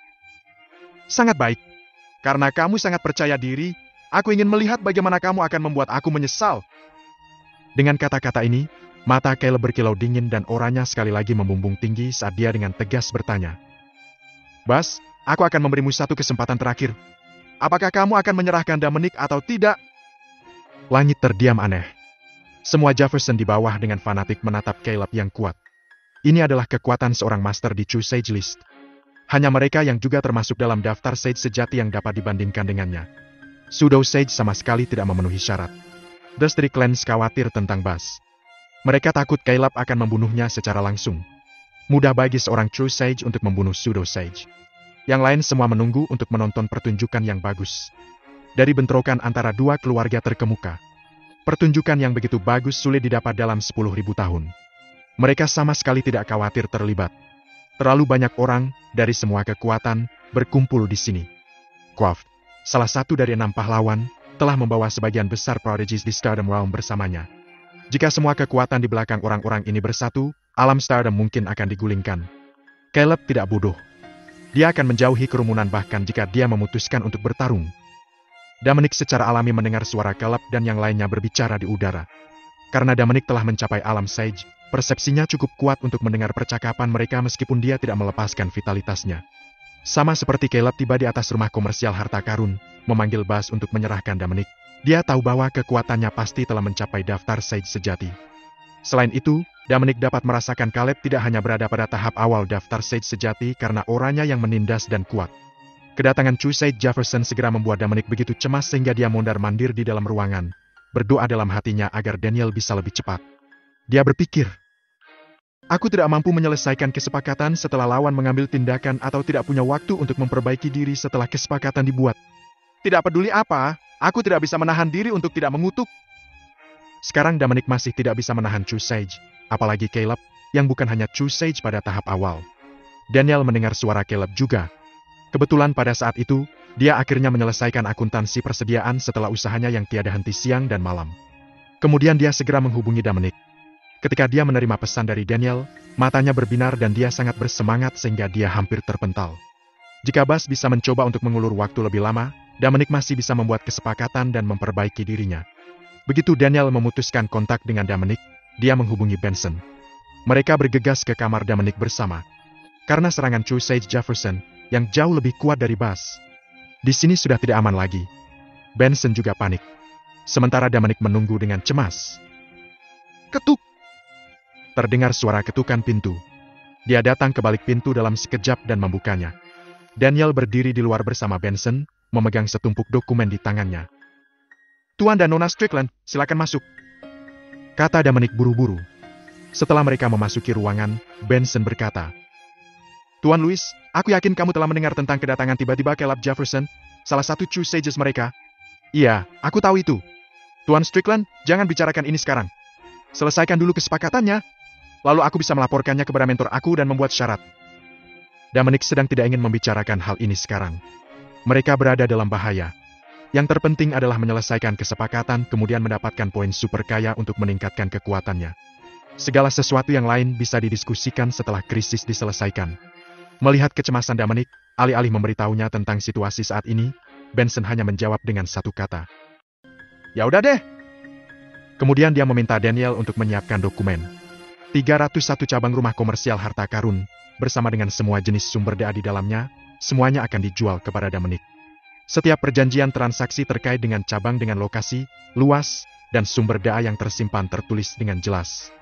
Sangat baik. Karena kamu sangat percaya diri, aku ingin melihat bagaimana kamu akan membuat aku menyesal. Dengan kata-kata ini, mata Caleb berkilau dingin dan oranya sekali lagi membumbung tinggi saat dia dengan tegas bertanya. Bas, aku akan memberimu satu kesempatan terakhir. Apakah kamu akan menyerahkan Dominic atau tidak? Langit terdiam aneh. Semua Jefferson di bawah dengan fanatik menatap Caleb yang kuat. Ini adalah kekuatan seorang master di True Sage List. Hanya mereka yang juga termasuk dalam daftar Sage sejati yang dapat dibandingkan dengannya. Pseudo Sage sama sekali tidak memenuhi syarat. The Stricklands khawatir tentang Bas. Mereka takut Caleb akan membunuhnya secara langsung. Mudah bagi seorang True Sage untuk membunuh Pseudo Sage. Yang lain semua menunggu untuk menonton pertunjukan yang bagus. Dari bentrokan antara dua keluarga terkemuka. Pertunjukan yang begitu bagus sulit didapat dalam 10.000 tahun. Mereka sama sekali tidak khawatir terlibat. Terlalu banyak orang, dari semua kekuatan, berkumpul di sini. Croft, salah satu dari 6 pahlawan, telah membawa sebagian besar prodigies di Stardom Realm bersamanya. Jika semua kekuatan di belakang orang-orang ini bersatu, alam Stardom mungkin akan digulingkan. Caleb tidak bodoh. Dia akan menjauhi kerumunan bahkan jika dia memutuskan untuk bertarung. Dominic secara alami mendengar suara Caleb dan yang lainnya berbicara di udara. Karena Dominic telah mencapai alam Sage, persepsinya cukup kuat untuk mendengar percakapan mereka meskipun dia tidak melepaskan vitalitasnya. Sama seperti Caleb tiba di atas rumah komersial harta karun, memanggil Bas untuk menyerahkan Dominic. Dia tahu bahwa kekuatannya pasti telah mencapai daftar Sage sejati. Selain itu, Dominic dapat merasakan Caleb tidak hanya berada pada tahap awal daftar Sage sejati karena auranya yang menindas dan kuat. Kedatangan True Sage Jefferson segera membuat Dominic begitu cemas sehingga dia mondar-mandir di dalam ruangan, berdoa dalam hatinya agar Daniel bisa lebih cepat. Dia berpikir, aku tidak mampu menyelesaikan kesepakatan setelah lawan mengambil tindakan atau tidak punya waktu untuk memperbaiki diri setelah kesepakatan dibuat. Tidak peduli apa, aku tidak bisa menahan diri untuk tidak mengutuk. Sekarang Dominic masih tidak bisa menahan True Sage, apalagi Caleb, yang bukan hanya True Sage pada tahap awal. Daniel mendengar suara Caleb juga. Kebetulan pada saat itu, dia akhirnya menyelesaikan akuntansi persediaan setelah usahanya yang tiada henti siang dan malam. Kemudian dia segera menghubungi Dominic. Ketika dia menerima pesan dari Daniel, matanya berbinar dan dia sangat bersemangat sehingga dia hampir terpental. Jika Bas bisa mencoba untuk mengulur waktu lebih lama, Dominic masih bisa membuat kesepakatan dan memperbaiki dirinya. Begitu Daniel memutuskan kontak dengan Dominic, dia menghubungi Benson. Mereka bergegas ke kamar Dominic bersama. Karena serangan True Sage Jefferson, yang jauh lebih kuat dari Bas. Di sini sudah tidak aman lagi. Benson juga panik. Sementara Dominic menunggu dengan cemas. Ketuk! Terdengar suara ketukan pintu. Dia datang ke balik pintu dalam sekejap dan membukanya. Daniel berdiri di luar bersama Benson, memegang setumpuk dokumen di tangannya. Tuan dan Nona Strickland, silakan masuk. Kata Dominic buru-buru. Setelah mereka memasuki ruangan, Benson berkata, Tuan Louis, aku yakin kamu telah mendengar tentang kedatangan tiba-tiba Caleb Jefferson, salah satu True Sages mereka. Iya, aku tahu itu. Tuan Strickland, jangan bicarakan ini sekarang. Selesaikan dulu kesepakatannya. Lalu aku bisa melaporkannya kepada mentor aku dan membuat syarat. Dominic sedang tidak ingin membicarakan hal ini sekarang. Mereka berada dalam bahaya. Yang terpenting adalah menyelesaikan kesepakatan kemudian mendapatkan poin super kaya untuk meningkatkan kekuatannya. Segala sesuatu yang lain bisa didiskusikan setelah krisis diselesaikan. Melihat kecemasan Dominic, alih-alih memberitahunya tentang situasi saat ini, Benson hanya menjawab dengan satu kata. Ya udah deh. Kemudian dia meminta Daniel untuk menyiapkan dokumen. 301 cabang rumah komersial harta karun, bersama dengan semua jenis sumber daya di dalamnya, semuanya akan dijual kepada Dominic. Setiap perjanjian transaksi terkait dengan cabang dengan lokasi, luas, dan sumber daya yang tersimpan tertulis dengan jelas.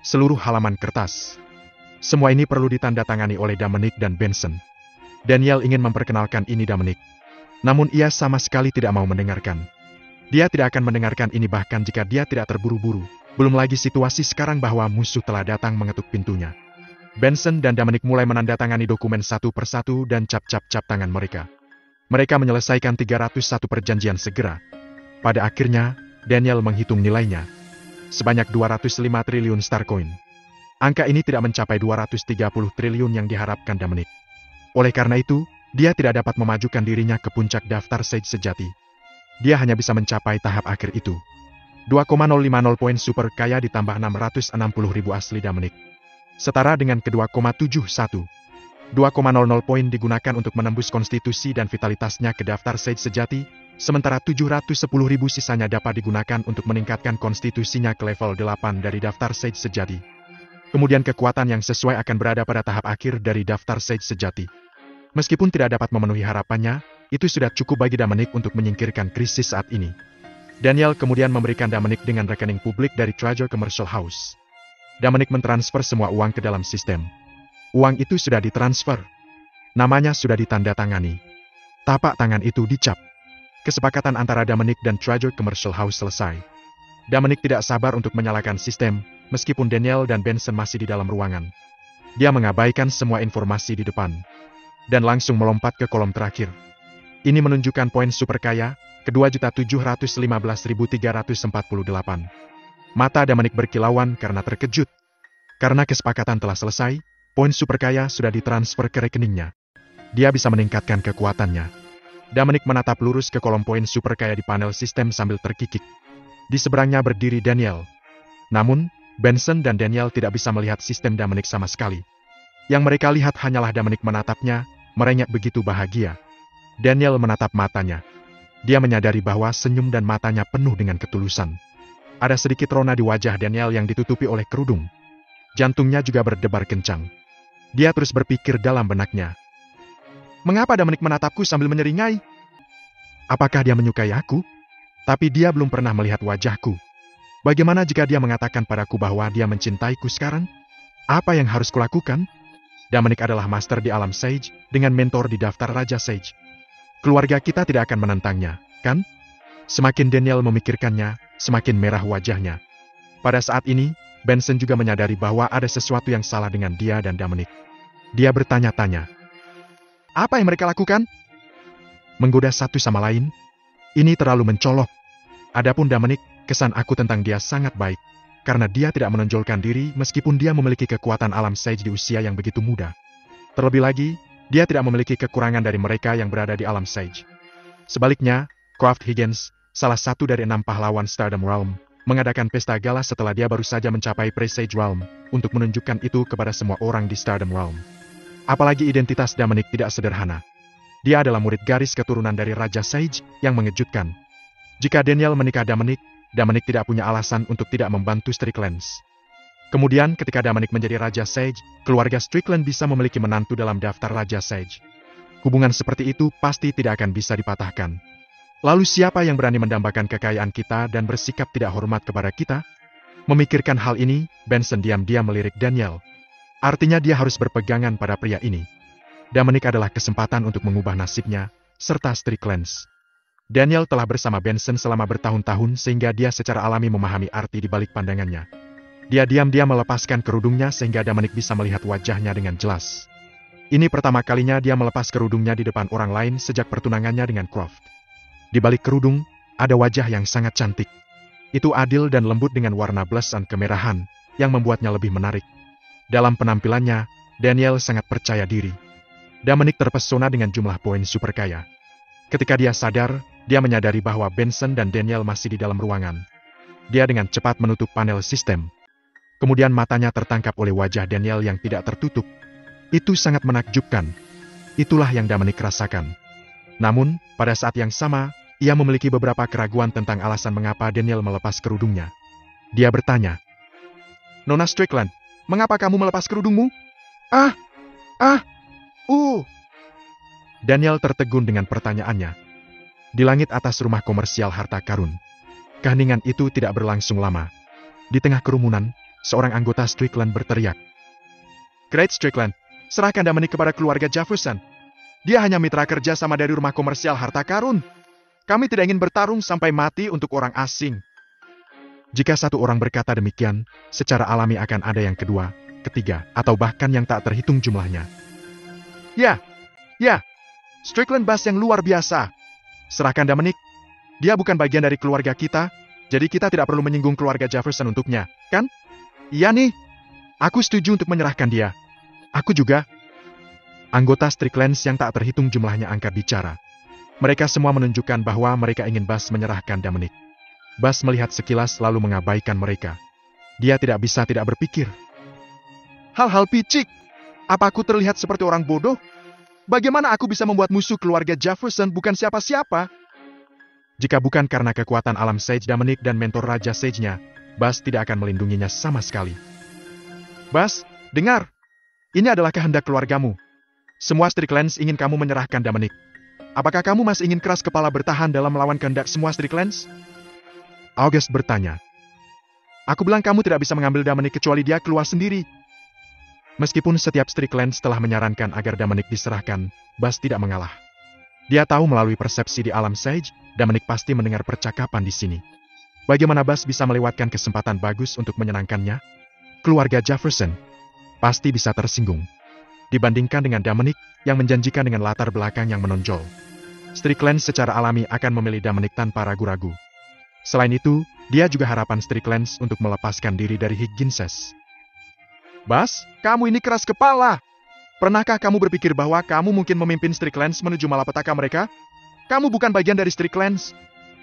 Seluruh halaman kertas. Semua ini perlu ditandatangani oleh Dominic dan Benson. Daniel ingin memperkenalkan ini Dominic. Namun ia sama sekali tidak mau mendengarkan. Dia tidak akan mendengarkan ini bahkan jika dia tidak terburu-buru. Belum lagi situasi sekarang bahwa musuh telah datang mengetuk pintunya. Benson dan Dominic mulai menandatangani dokumen satu persatu dan cap-cap-cap tangan mereka. Mereka menyelesaikan 301 perjanjian segera. Pada akhirnya, Daniel menghitung nilainya. Sebanyak 205 triliun star coin. Angka ini tidak mencapai 230 triliun yang diharapkan Dominic. Oleh karena itu, dia tidak dapat memajukan dirinya ke puncak daftar Sage sejati. Dia hanya bisa mencapai tahap akhir itu. 2,050 poin super kaya ditambah 660 ribu asli Dominic. Setara dengan ke 2,71. 2,00 poin digunakan untuk menembus konstitusi dan vitalitasnya ke daftar Sage sejati, sementara 710 ribu sisanya dapat digunakan untuk meningkatkan konstitusinya ke level 8 dari daftar Sage sejati. Kemudian kekuatan yang sesuai akan berada pada tahap akhir dari daftar Sage sejati. Meskipun tidak dapat memenuhi harapannya, itu sudah cukup bagi Dominic untuk menyingkirkan krisis saat ini. Daniel kemudian memberikan Dominic dengan rekening publik dari Treasure Commercial House. Dominic mentransfer semua uang ke dalam sistem. Uang itu sudah ditransfer. Namanya sudah ditandatangani. Tapak tangan itu dicap. Kesepakatan antara Dominic dan Treasure Commercial House selesai. Dominic tidak sabar untuk menyalakan sistem, meskipun Daniel dan Benson masih di dalam ruangan. Dia mengabaikan semua informasi di depan. Dan langsung melompat ke kolom terakhir. Ini menunjukkan poin super kaya, ke 2.715.348. Mata Dominic berkilauan karena terkejut. Karena kesepakatan telah selesai, poin super kaya sudah ditransfer ke rekeningnya. Dia bisa meningkatkan kekuatannya. Dominic menatap lurus ke kolom poin super kaya di panel sistem sambil terkikik. Di seberangnya berdiri Daniel. Namun, Benson dan Daniel tidak bisa melihat sistem Dominic sama sekali. Yang mereka lihat hanyalah Dominic menatapnya, merengek begitu bahagia. Daniel menatap matanya. Dia menyadari bahwa senyum dan matanya penuh dengan ketulusan. Ada sedikit rona di wajah Daniel yang ditutupi oleh kerudung. Jantungnya juga berdebar kencang. Dia terus berpikir dalam benaknya. Mengapa Dominic menatapku sambil menyeringai? Apakah dia menyukai aku? Tapi dia belum pernah melihat wajahku. Bagaimana jika dia mengatakan padaku bahwa dia mencintaiku sekarang? Apa yang harus kulakukan? Dominic adalah master di alam Sage, dengan mentor di daftar Raja Sage. Keluarga kita tidak akan menentangnya, kan? Semakin Daniel memikirkannya, semakin merah wajahnya. Pada saat ini, Benson juga menyadari bahwa ada sesuatu yang salah dengan dia dan Dominic. Dia bertanya-tanya. Apa yang mereka lakukan? Menggoda satu sama lain? Ini terlalu mencolok. Adapun Dominic, kesan aku tentang dia sangat baik. Karena dia tidak menonjolkan diri meskipun dia memiliki kekuatan alam Sage di usia yang begitu muda. Terlebih lagi, dia tidak memiliki kekurangan dari mereka yang berada di alam Sage. Sebaliknya, Croft Higgins, salah satu dari 6 pahlawan Stardom Realm, mengadakan pesta gala setelah dia baru saja mencapai Presage Realm, untuk menunjukkan itu kepada semua orang di Stardom Realm. Apalagi identitas Dominic tidak sederhana. Dia adalah murid garis keturunan dari Raja Sage, yang mengejutkan. Jika Daniel menikah Dominic tidak punya alasan untuk tidak membantu Stricklands. Kemudian ketika Dominic menjadi Raja Sage, keluarga Strickland bisa memiliki menantu dalam daftar Raja Sage. Hubungan seperti itu pasti tidak akan bisa dipatahkan. Lalu siapa yang berani mendambakan kekayaan kita dan bersikap tidak hormat kepada kita? Memikirkan hal ini, Benson diam-diam melirik Daniel. Artinya dia harus berpegangan pada pria ini. Dominic adalah kesempatan untuk mengubah nasibnya, serta Stricklands. Daniel telah bersama Benson selama bertahun-tahun sehingga dia secara alami memahami arti di balik pandangannya. Dia diam-diam melepaskan kerudungnya sehingga Dominic bisa melihat wajahnya dengan jelas. Ini pertama kalinya dia melepas kerudungnya di depan orang lain sejak pertunangannya dengan Croft. Di balik kerudung, ada wajah yang sangat cantik. Itu adil dan lembut dengan warna blush dan kemerahan, yang membuatnya lebih menarik. Dalam penampilannya, Daniel sangat percaya diri. Dominic terpesona dengan jumlah poin super kaya. Ketika dia sadar, dia menyadari bahwa Benson dan Daniel masih di dalam ruangan. Dia dengan cepat menutup panel sistem. Kemudian matanya tertangkap oleh wajah Daniel yang tidak tertutup. Itu sangat menakjubkan. Itulah yang Dominic rasakan. Namun, pada saat yang sama, ia memiliki beberapa keraguan tentang alasan mengapa Daniel melepas kerudungnya. Dia bertanya, "Nona Strickland, mengapa kamu melepas kerudungmu?" Daniel tertegun dengan pertanyaannya. Di langit atas rumah komersial harta karun. Keheningan itu tidak berlangsung lama. Di tengah kerumunan, seorang anggota Strickland berteriak. Great Strickland, serahkan Dominic kepada keluarga Jefferson. Dia hanya mitra kerja sama dari rumah komersial harta karun. Kami tidak ingin bertarung sampai mati untuk orang asing. Jika satu orang berkata demikian, secara alami akan ada yang kedua, ketiga, atau bahkan yang tak terhitung jumlahnya. Ya, Strickland Bass yang luar biasa. Serahkan Dominic. Dia bukan bagian dari keluarga kita, jadi kita tidak perlu menyinggung keluarga Jefferson untuknya, kan? Iya nih. Aku setuju untuk menyerahkan dia. Aku juga. Anggota Strickland yang tak terhitung jumlahnya angkat bicara. Mereka semua menunjukkan bahwa mereka ingin Bass menyerahkan Dominic. Bass melihat sekilas lalu mengabaikan mereka. Dia tidak bisa tidak berpikir. Hal-hal picik. Apa aku terlihat seperti orang bodoh? Bagaimana aku bisa membuat musuh keluarga Jefferson bukan siapa-siapa? Jika bukan karena kekuatan alam Sage Dominic dan mentor Raja Sage-nya, Bass tidak akan melindunginya sama sekali. Bass, dengar. Ini adalah kehendak keluargamu. Semua Stricklands ingin kamu menyerahkan Dominic. Apakah kamu masih ingin keras kepala bertahan dalam melawan kehendak semua Stricklands? August bertanya. Aku bilang kamu tidak bisa mengambil Dominic kecuali dia keluar sendiri. Meskipun setiap Stricklands telah menyarankan agar Dominic diserahkan, Bass tidak mengalah. Dia tahu melalui persepsi di alam Sage, Dominic pasti mendengar percakapan di sini. Bagaimana Bass bisa melewatkan kesempatan bagus untuk menyenangkannya? Keluarga Jefferson pasti bisa tersinggung. Dibandingkan dengan Dominic yang menjanjikan dengan latar belakang yang menonjol. Strickland secara alami akan memilih Dominic tanpa ragu-ragu. Selain itu, dia juga harapan Strickland untuk melepaskan diri dari Higginses. Bass, kamu ini keras kepala. Pernahkah kamu berpikir bahwa kamu mungkin memimpin Strickland menuju malapetaka mereka? Kamu bukan bagian dari Strickland.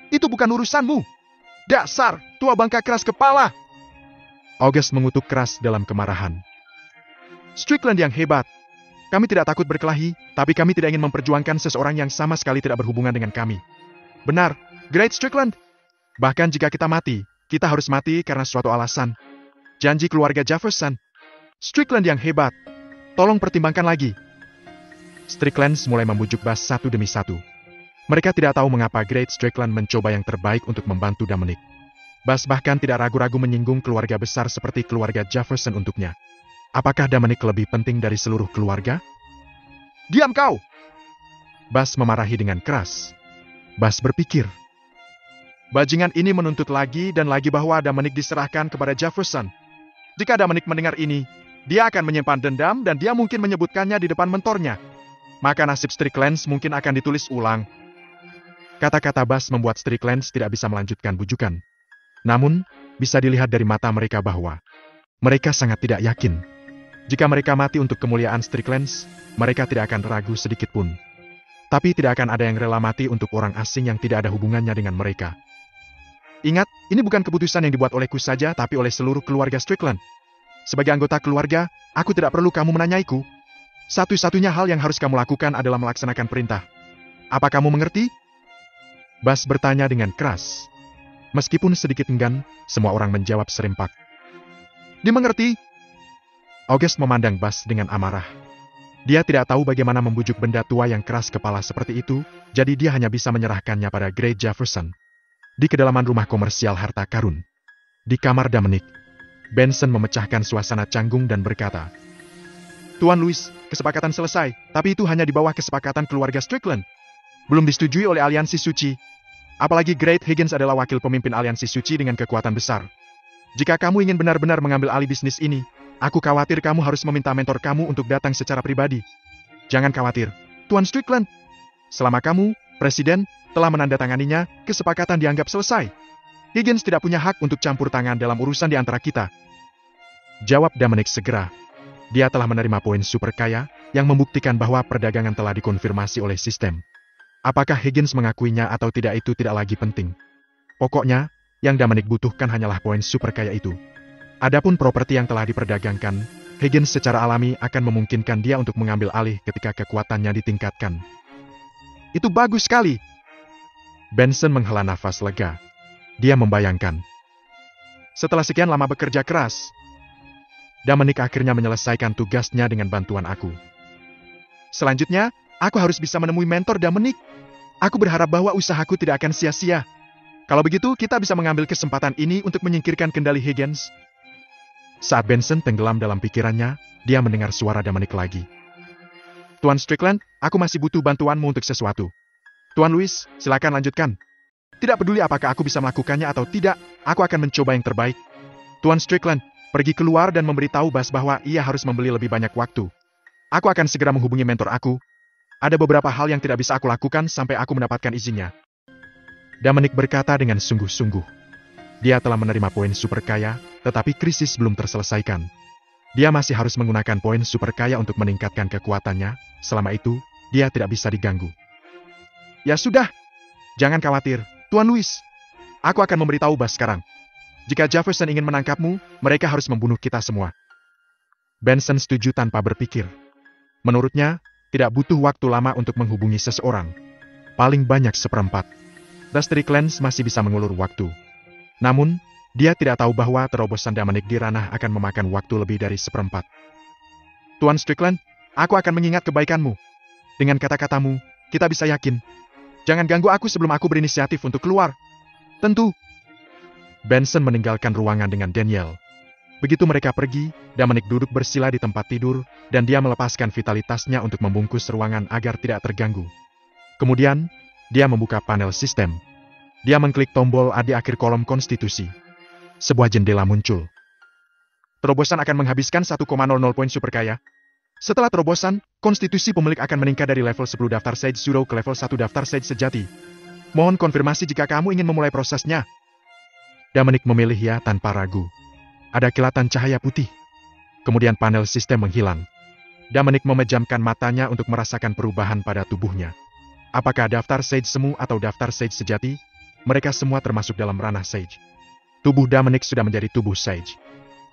Itu bukan urusanmu. Dasar, tua bangka keras kepala. August mengutuk keras dalam kemarahan. Strickland yang hebat. Kami tidak takut berkelahi, tapi kami tidak ingin memperjuangkan seseorang yang sama sekali tidak berhubungan dengan kami. Benar, Great Strickland. Bahkan jika kita mati, kita harus mati karena suatu alasan. Janji keluarga Jefferson. Strickland yang hebat. Tolong pertimbangkan lagi. Strickland mulai membujuk Bass satu demi satu. Mereka tidak tahu mengapa Great Strickland mencoba yang terbaik untuk membantu Dominic. Bass bahkan tidak ragu-ragu menyinggung keluarga besar seperti keluarga Jefferson untuknya. Apakah Dominic lebih penting dari seluruh keluarga? Diam kau! Bass memarahi dengan keras. Bass berpikir. Bajingan ini menuntut lagi dan lagi bahwa Dominic diserahkan kepada Jefferson. Jika Dominic mendengar ini, dia akan menyimpan dendam dan dia mungkin menyebutkannya di depan mentornya. Maka nasib Strickland mungkin akan ditulis ulang. Kata-kata Bass membuat Strickland tidak bisa melanjutkan bujukan. Namun, bisa dilihat dari mata mereka bahwa mereka sangat tidak yakin. Jika mereka mati untuk kemuliaan Strickland, mereka tidak akan ragu sedikit pun. Tapi tidak akan ada yang rela mati untuk orang asing yang tidak ada hubungannya dengan mereka. Ingat, ini bukan keputusan yang dibuat olehku saja, tapi oleh seluruh keluarga Strickland. Sebagai anggota keluarga, aku tidak perlu kamu menanyaiku. Satu-satunya hal yang harus kamu lakukan adalah melaksanakan perintah. Apa kamu mengerti? Bass bertanya dengan keras. Meskipun sedikit enggan, semua orang menjawab serempak. Dimengerti? August memandang Bass dengan amarah. Dia tidak tahu bagaimana membujuk benda tua yang keras kepala seperti itu, jadi dia hanya bisa menyerahkannya pada Great Jefferson. Di kedalaman rumah komersial harta karun. Di kamar Dominic, Benson memecahkan suasana canggung dan berkata, Tuan Louis, kesepakatan selesai, tapi itu hanya di bawah kesepakatan keluarga Strickland. Belum disetujui oleh aliansi suci. Apalagi Great Higgins adalah wakil pemimpin aliansi suci dengan kekuatan besar. Jika kamu ingin benar-benar mengambil alih bisnis ini, aku khawatir kamu harus meminta mentor kamu untuk datang secara pribadi. Jangan khawatir, Tuan Strickland. Selama kamu, Presiden, telah menandatanganinya, kesepakatan dianggap selesai. Higgins tidak punya hak untuk campur tangan dalam urusan di antara kita. Jawab Dominic segera. Dia telah menerima poin super kaya, yang membuktikan bahwa perdagangan telah dikonfirmasi oleh sistem. Apakah Higgins mengakuinya atau tidak itu tidak lagi penting. Pokoknya, yang Dominic butuhkan hanyalah poin super kaya itu. Adapun properti yang telah diperdagangkan, Higgins secara alami akan memungkinkan dia untuk mengambil alih ketika kekuatannya ditingkatkan. Itu bagus sekali. Benson menghela nafas lega. Dia membayangkan. Setelah sekian lama bekerja keras, Dominic akhirnya menyelesaikan tugasnya dengan bantuan aku. Selanjutnya, aku harus bisa menemui mentor Dominic. Aku berharap bahwa usahaku tidak akan sia-sia. Kalau begitu, kita bisa mengambil kesempatan ini untuk menyingkirkan kendali Higgins. Saat Benson tenggelam dalam pikirannya, dia mendengar suara Dominic lagi. Tuan Strickland, aku masih butuh bantuanmu untuk sesuatu. Tuan Louis, silakan lanjutkan. Tidak peduli apakah aku bisa melakukannya atau tidak, aku akan mencoba yang terbaik. Tuan Strickland, pergi keluar dan memberitahu Bas bahwa ia harus membeli lebih banyak waktu. Aku akan segera menghubungi mentor aku. Ada beberapa hal yang tidak bisa aku lakukan sampai aku mendapatkan izinnya. Dominic berkata dengan sungguh-sungguh. Dia telah menerima poin super kaya, tetapi krisis belum terselesaikan. Dia masih harus menggunakan poin super kaya untuk meningkatkan kekuatannya, selama itu, dia tidak bisa diganggu. Ya sudah, jangan khawatir, Tuan Louis. Aku akan memberitahu Bas sekarang. Jika Jefferson ingin menangkapmu, mereka harus membunuh kita semua. Benson setuju tanpa berpikir. Menurutnya, tidak butuh waktu lama untuk menghubungi seseorang. Paling banyak seperempat. The Stricklands masih bisa mengulur waktu. Namun, dia tidak tahu bahwa terobosan Dominic di ranah akan memakan waktu lebih dari seperempat. Tuan Strickland, aku akan mengingat kebaikanmu. Dengan kata-katamu, kita bisa yakin. Jangan ganggu aku sebelum aku berinisiatif untuk keluar. Tentu. Benson meninggalkan ruangan dengan Daniel. Begitu mereka pergi, Dominic duduk bersila di tempat tidur, dan dia melepaskan vitalitasnya untuk membungkus ruangan agar tidak terganggu. Kemudian, dia membuka panel sistem. Dia mengklik tombol A di akhir kolom konstitusi. Sebuah jendela muncul. Terobosan akan menghabiskan 1,00 poin super kaya. Setelah terobosan, konstitusi pemilik akan meningkat dari level 10 daftar Sage Zero ke level 1 daftar Sage sejati. Mohon konfirmasi jika kamu ingin memulai prosesnya. Dominic memilih ya tanpa ragu. Ada kilatan cahaya putih. Kemudian panel sistem menghilang. Dominic memejamkan matanya untuk merasakan perubahan pada tubuhnya. Apakah daftar Sage semu atau daftar Sage sejati? Mereka semua termasuk dalam ranah Sage. Tubuh Dominic sudah menjadi tubuh Sage.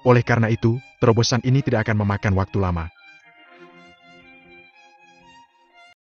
Oleh karena itu, terobosan ini tidak akan memakan waktu lama.